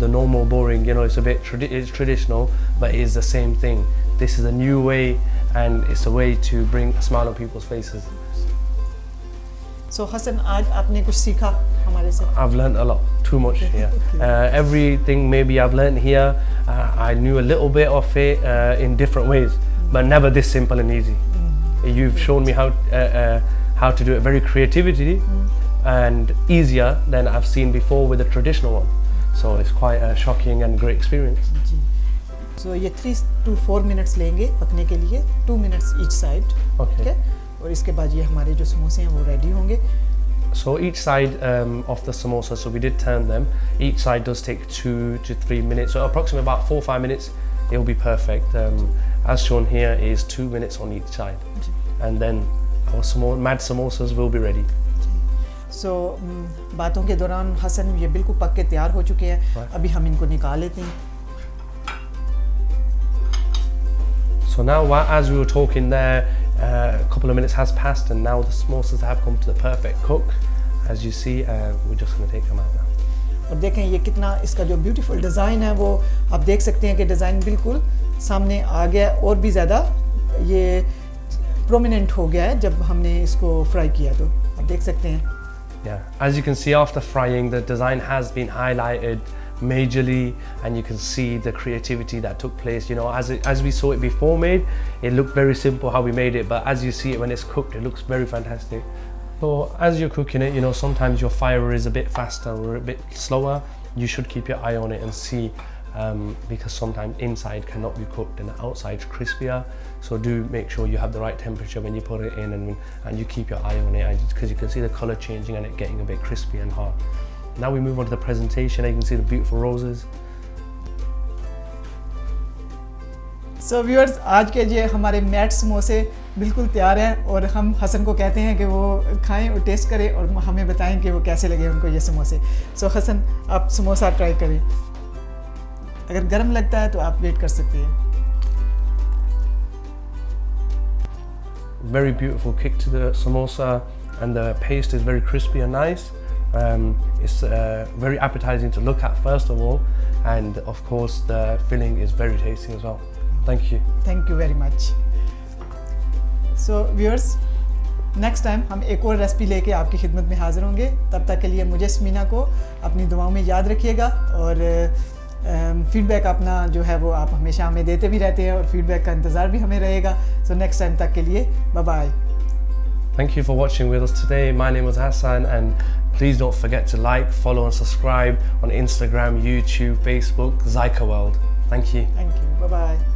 Speaker 2: the normal boring, it's a bit it's traditional, but it is the same thing. This is a new way, and it's a way to bring a smile on people's faces.
Speaker 1: So Hassan, आज आपने कुछ सीखा हमारे से?
Speaker 2: I've learned a lot, too much here. Everything maybe I've learned here, I knew a little bit of it in different ways, but never this simple and easy. You've shown me how to do it very creatively, and easier than I've seen before with the traditional one. So it's quite a shocking and great experience.
Speaker 1: Ji so ये 3 to 4 minutes लेंगे पकने के लिए 2 minutes each side.
Speaker 2: Okay.
Speaker 1: और इसके बाद ये हमारे जो समोसे हैं वो रेडी होंगे.
Speaker 2: So each side of the samosa, so we did turn them, each side does take 2 to 3 minutes, so approximately about 4-5 minutes it will be perfect. As shown here is 2 minutes on each side, and then our mad samosas will be ready.
Speaker 1: So बातों के दौरान हसन ये बिल्कुल पक के तैयार हो चुके हैं. अभी हम इनको निकाल लेते हैं.
Speaker 2: So now, as we were talking there, a couple of minutes has passed, and now the samosas have come to the perfect cook. As you see, we're just going to take them out now.
Speaker 1: और देखें ये कितना इसका जो beautiful design है वो आप देख सकते हैं कि डिज़ाइन बिल्कुल सामने आ गया है और भी ज़्यादा ये प्रोमिनेंट हो गया है जब हमने इसको फ्राई किया. तो आप देख सकते हैं.
Speaker 2: Yeah, as you can see, after frying, the design has been highlighted majorly, and you can see the creativity that took place. You know, as we saw it before made, it looked very simple how we made it, but as you see it when it's cooked, it looks very fantastic. So as you're cooking it, you know, sometimes your fire is a bit faster or a bit slower. You should keep your eye on it and see, because sometimes inside cannot be cooked and the outside's crispier. So do make sure you have the right temperature when you put it in, and you keep your eye on it, because you can see the color changing and it getting a bit crispy and hard. Now we move on to the presentation. You can see the beautiful roses.
Speaker 1: So viewers, आज के ये हमारे mat समोसे बिल्कुल तैयार हैं और हम हसन को कहते हैं कि वो खाएं और टेस्ट करें और हमें बताएं कि वो कैसे लगे उनको ये समोसे. So हसन, आप समोसा ट्राई करें. अगर गर्म लगता है तो आप वेट कर सकते हैं.
Speaker 2: Very beautiful kick to the samosa, and the paste is very crispy and nice. It's very appetizing to look at first of all, and of course the filling is very tasty as well. Thank you.
Speaker 1: Thank you very much. So viewers, next time हम एक और recipe लेके आपकी खिदमत में हाजिर होंगे. तब तक के लिए मुझे समीना को अपनी दुआओं में याद रखिएगा, और फीडबैक अपना जो है वो आप हमेशा हमें देते भी रहते हैं, और फीडबैक का इंतज़ार भी हमें रहेगा. So next time तक के लिए bye bye.
Speaker 2: Thank you for watching with us today. My name was Hassan, and please don't forget to like, follow and subscribe on Instagram, YouTube, Facebook, Zaiqa World. Thank you.
Speaker 1: Thank you. Bye bye.